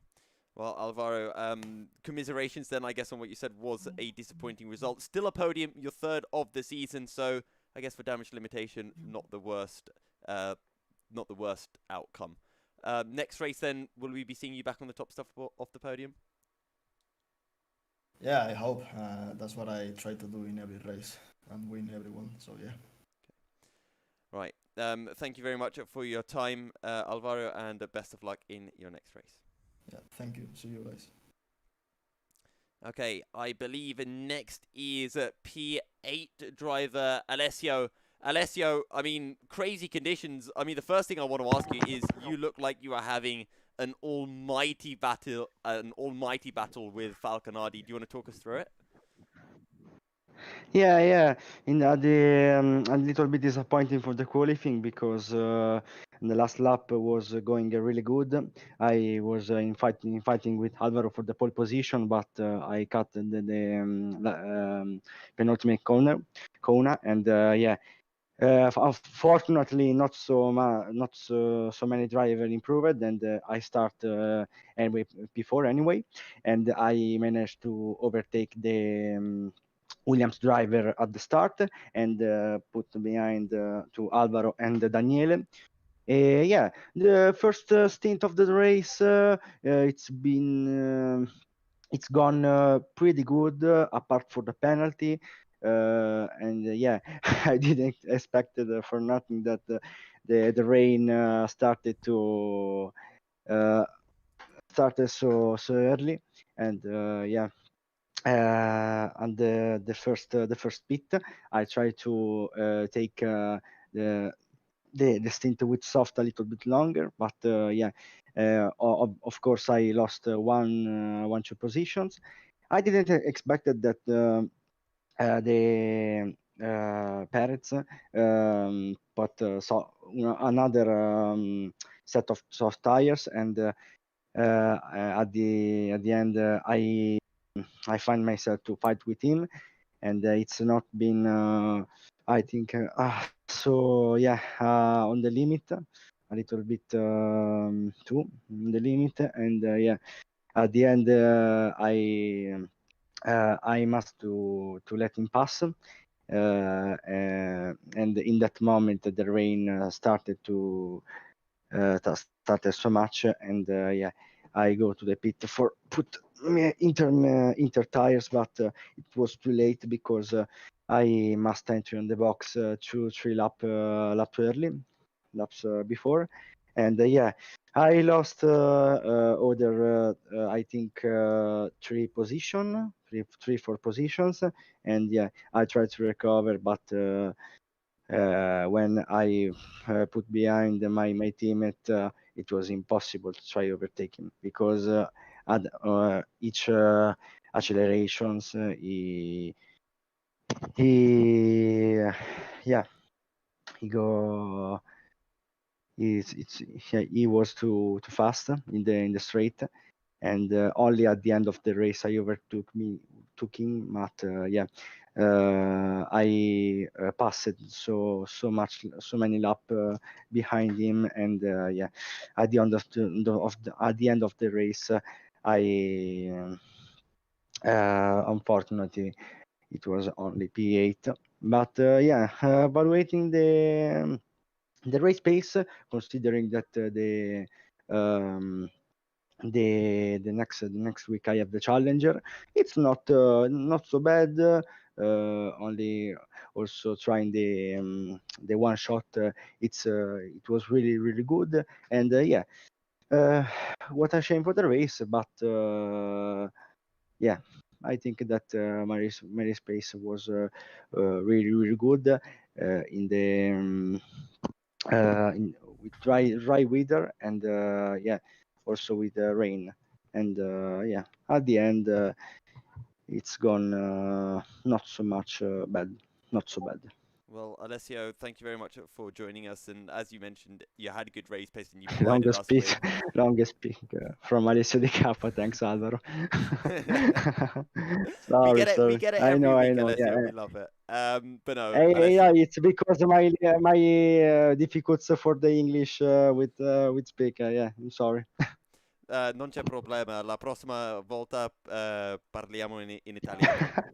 Well, Alvaro, commiserations then, I guess, on what you said was a disappointing result. Still a podium, your third of the season, so I guess for damage limitation, not the worst outcome. Next race then, will we be seeing you back on the top stuff of the podium? Yeah, I hope. That's what I try to do in every race and win everyone. So yeah. Right. Thank you very much for your time, Alvaro, and best of luck in your next race. Yeah, thank you. See you guys. Okay, I believe next is P8 driver Alessio. Alessio, I mean, crazy conditions. I mean, the first thing I want to ask you is, you look like you are having an almighty battle with Falconardi. Do you want to talk us through it? Yeah. A little bit disappointing for the qualifying, because the last lap was going really good. I was fighting with Alvaro for the pole position, but I cut the penultimate corner, and unfortunately, not so many drivers improved, and I start anyway before anyway, and I managed to overtake the Williams driver at the start, and put behind to Alvaro and Daniele. The first stint of the race, it's gone pretty good, apart for the penalty. I didn't expect for nothing that the rain started so early, and on the first pit, I try to take the stint with soft a little bit longer, but of course I lost 2 positions. I didn't expect that the Perez but another set of soft tires, and at the end, I find myself to fight with him, and it's not been, I think, so yeah, on the limit, a little bit too on the limit, and yeah, at the end, I must to let him pass. And in that moment, the rain started so much, and yeah, I go to the pit for put inter tires, but it was too late because I must enter in the box 2-3 laps before, and yeah, I lost other I think 4 positions, and yeah, I tried to recover, but when I put behind my teammate, it was impossible to try overtake him because at each accelerations he yeah he go he was too fast in the straight, and only at the end of the race I took him, but yeah, I passed so many lap behind him, and yeah, at the end at the end of the race, I unfortunately it was only P8, but yeah, evaluating the race pace, considering that the next week I have the challenger. It's not so bad. Only also trying the one shot. It was really good, and yeah. What a shame for the race, but yeah, I think that my race pace was really good in the with dry weather, and yeah, also with rain, and yeah, at the end it's gone not so much bad, not so bad. Well, Alessio, thank you very much for joining us. And as you mentioned, you had a good race pace and you provided Longest us speech, with. longest speech from Alessio Di Capua. Thanks, Alvaro. We sorry, get it. We sorry. get it every I week, know. Yeah, Alessio. We love it. But no, yeah, Alessio. it's because my difficulties for the English with speaker. Yeah, I'm sorry. Non c'è problema. La prossima volta parliamo in italiano.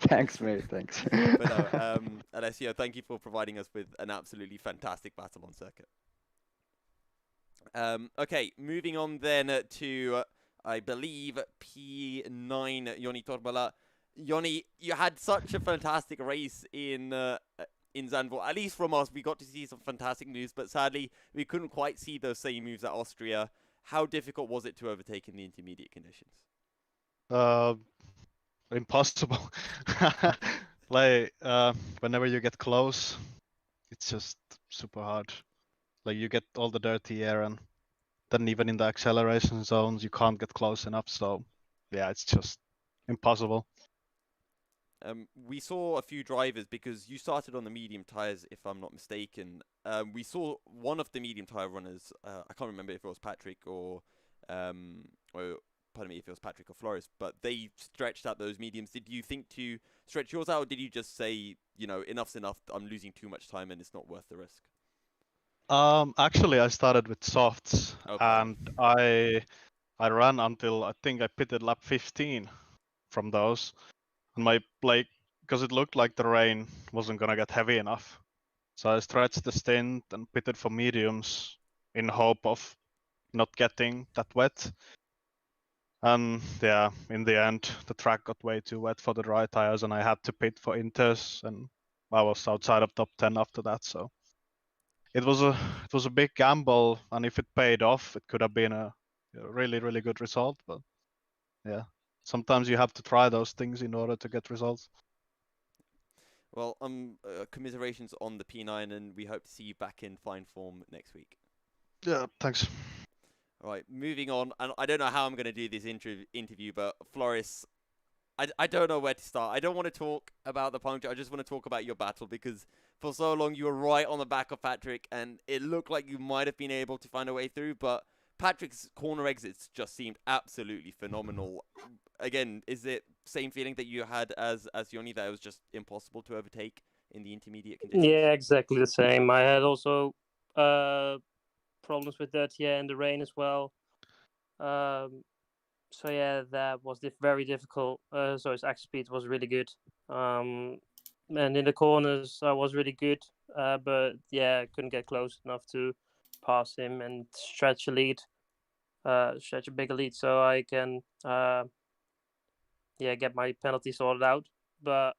Thanks, mate. Thanks. But no, Alessio, thank you for providing us with an absolutely fantastic battle on circuit. Okay, moving on then to, I believe, P9, Joni Torbala. Joni, you had such a fantastic race in Zandvoort. At least from us, we got to see some fantastic moves, but sadly, we couldn't quite see those same moves at Austria. How difficult was it to overtake in the intermediate conditions? Impossible. Like, whenever you get close, it's just super hard. Like, you get all the dirty air, and then even in the acceleration zones, you can't get close enough. So, yeah, it's just impossible. We saw a few drivers, because you started on the medium tires, if I'm not mistaken. We saw one of the medium tire runners. I can't remember if it was Patrick or pardon me, if it was Patrick or Flores, but they stretched out those mediums. Did you think to stretch yours out, or did you just say, you know, enough's enough, I'm losing too much time and it's not worth the risk? Actually, I started with softs, Okay. and I ran until I think I pitted lap 15 from those, and because it looked like the rain wasn't gonna get heavy enough, so I stretched the stint and pitted for mediums in hope of not getting that wet. And yeah, in the end, the track got way too wet for the dry tires, and I had to pit for inters, and I was outside of top 10 after that. So it was a big gamble, and if it paid off, it could have been a really good result. But yeah, sometimes you have to try those things in order to get results. Well, commiserations on the P9, and we hope to see you back in fine form next week. Yeah, thanks. All right, moving on, and I don't know how I'm going to do this interview, but Floris, I don't know where to start. I don't want to talk about the puncture. I just want to talk about your battle, because for so long you were right on the back of Patrick, and it looked like you might have been able to find a way through, but Patrick's corner exits just seemed absolutely phenomenal. Again, is it same feeling that you had as Yoni, that it was just impossible to overtake in the intermediate conditions? Yeah, exactly the same. I had also problems with that, in the rain as well. So yeah, that was very difficult. So his action speed was really good. And in the corners, I was really good. But yeah, I couldn't get close enough to pass him and stretch a lead, stretch a bigger lead, so I can get my penalty sorted out. But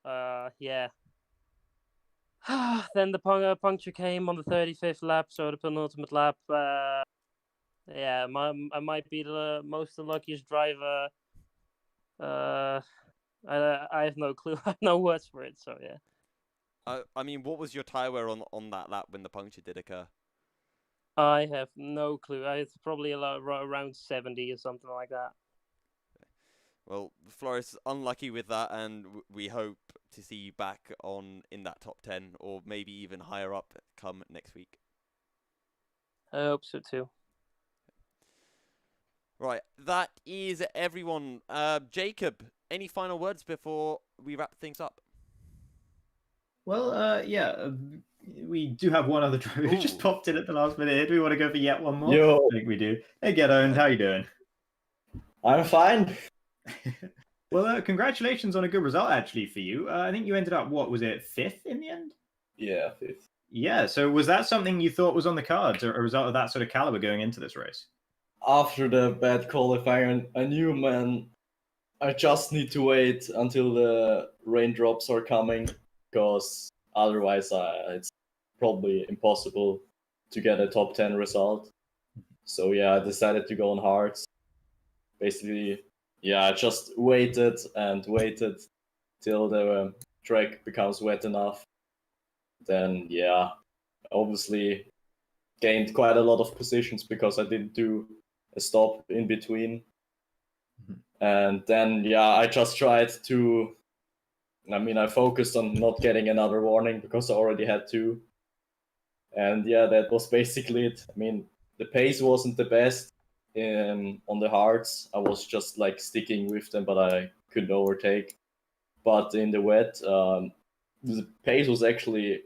then the puncture came on the 35th lap, so the penultimate lap. I might be the most unluckiest driver. I have no clue. I have no words for it. So yeah. I mean, what was your tire wear on that lap when the puncture did occur? I have no clue. It's probably around 70 or something like that. Well, Flores, unlucky with that, and we hope to see you back in that top 10, or maybe even higher up come next week. I hope so too. Right, that is everyone. Jacob, any final words before we wrap things up? Well, we do have one other driver who just popped in at the last minute. Do we want to go for yet one more? Yo. I think we do. Hey, get owned. How you doing? I'm fine. Well, congratulations on a good result, actually, for you. I think you ended up, what was it, 5th in the end? Yeah, 5th. Yeah, so was that something you thought was on the cards, or a result of that sort of caliber going into this race? After the bad qualifying, I knew, man, I just need to wait until the raindrops are coming, because otherwise it's probably impossible to get a top 10 result. So yeah, I decided to go on hards. Basically, yeah, I just waited and waited till the track becomes wet enough. Then yeah, obviously gained quite a lot of positions because I didn't do a stop in between. And then yeah, I just tried to, I focused on not getting another warning because I already had 2. And yeah, that was basically it. The pace wasn't the best on the hards. I was just like sticking with them, but I couldn't overtake. But in the wet, the pace was actually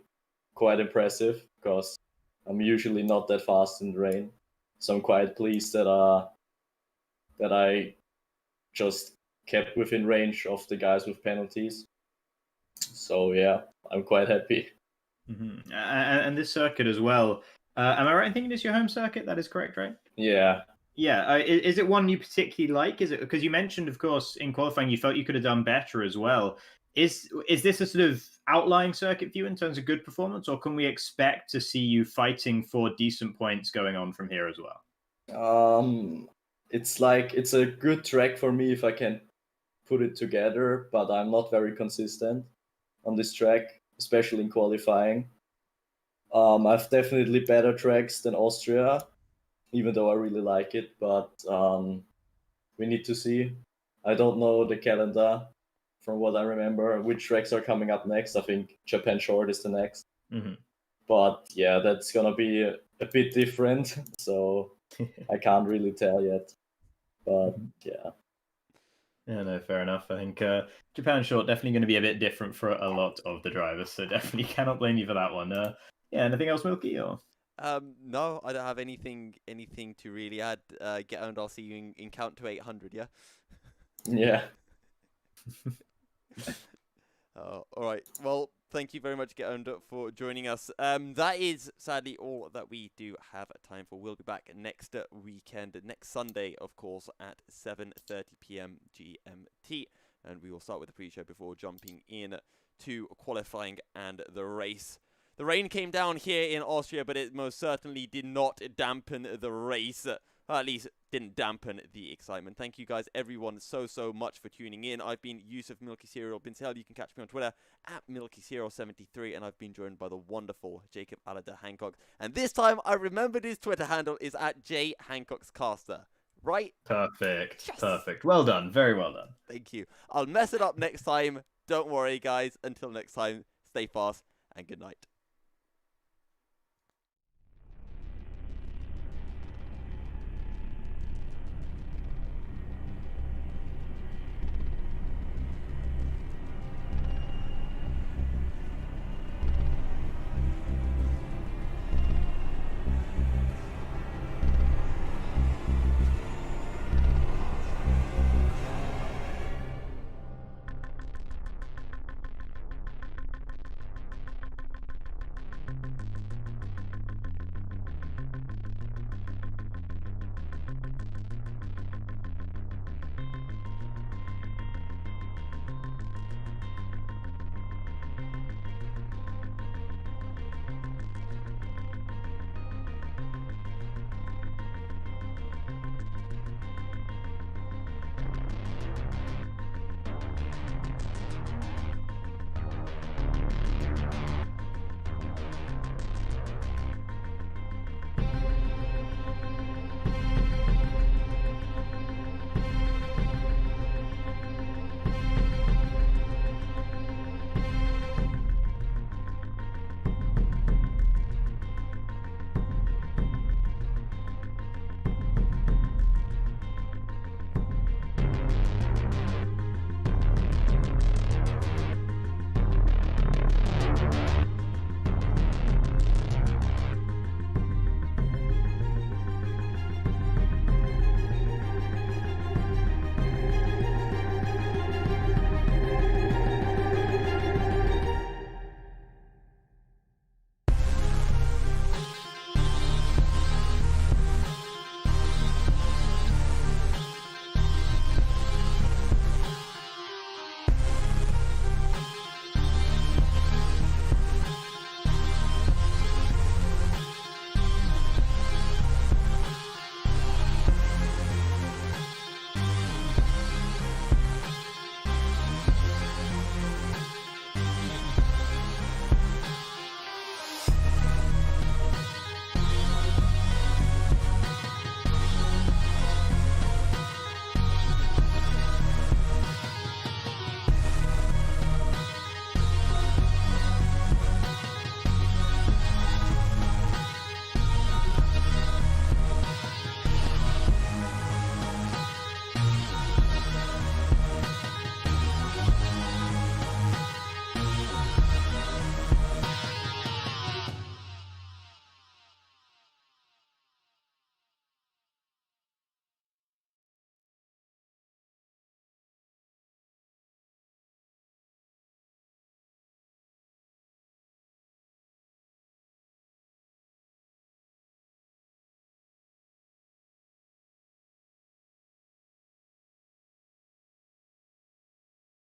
quite impressive because I'm usually not that fast in the rain. So I'm quite pleased that I just kept within range of the guys with penalties. So yeah, I'm quite happy. Mm-hmm. And this circuit as well. Am I right in thinking it's your home circuit? That is correct, right? Yeah. Yeah. Is it one you particularly like? Is it because you mentioned, of course, in qualifying you felt you could have done better as well? Is this a sort of outlying circuit for you in terms of good performance, or can we expect to see you fighting for decent points going on from here as well? It's a good track for me if I can put it together, but I'm not very consistent on this track, especially in qualifying. I've definitely better tracks than Austria, even though I really like it, but we need to see. I don't know the calendar from what I remember, which tracks are coming up next. I think Japan Short is the next. Mm-hmm. But yeah, that's gonna be a bit different, so I can't really tell yet. But yeah. Yeah, no, fair enough. I think Japan Short definitely going to be a bit different for a lot of the drivers, so definitely cannot blame you for that one. Yeah, anything else, Milky? Or? No, I don't have anything to really add. Get owned, I'll see you in count to 800, yeah? Yeah. All right. Well, thank you very much, Get Owned, for joining us. That is sadly all that we do have time for. We'll be back next weekend, next Sunday, of course, at 7:30 p.m. GMT, and we will start with the pre-show before jumping in to qualifying and the race. The rain came down here in Austria, but it most certainly did not dampen the race. At least didn't dampen the excitement. Thank you guys, everyone, so much for tuning in. I've been Yusuf Milky Serial Bintel. You can catch me on Twitter at MilkySerial73, and I've been joined by the wonderful Jacob Alada Hancock. And this time, I remembered his Twitter handle is at JHancocksCaster. Right? Perfect. Yes. Perfect. Well done. Very well done. Thank you. I'll mess it up next time. Don't worry, guys. Until next time, stay fast and good night.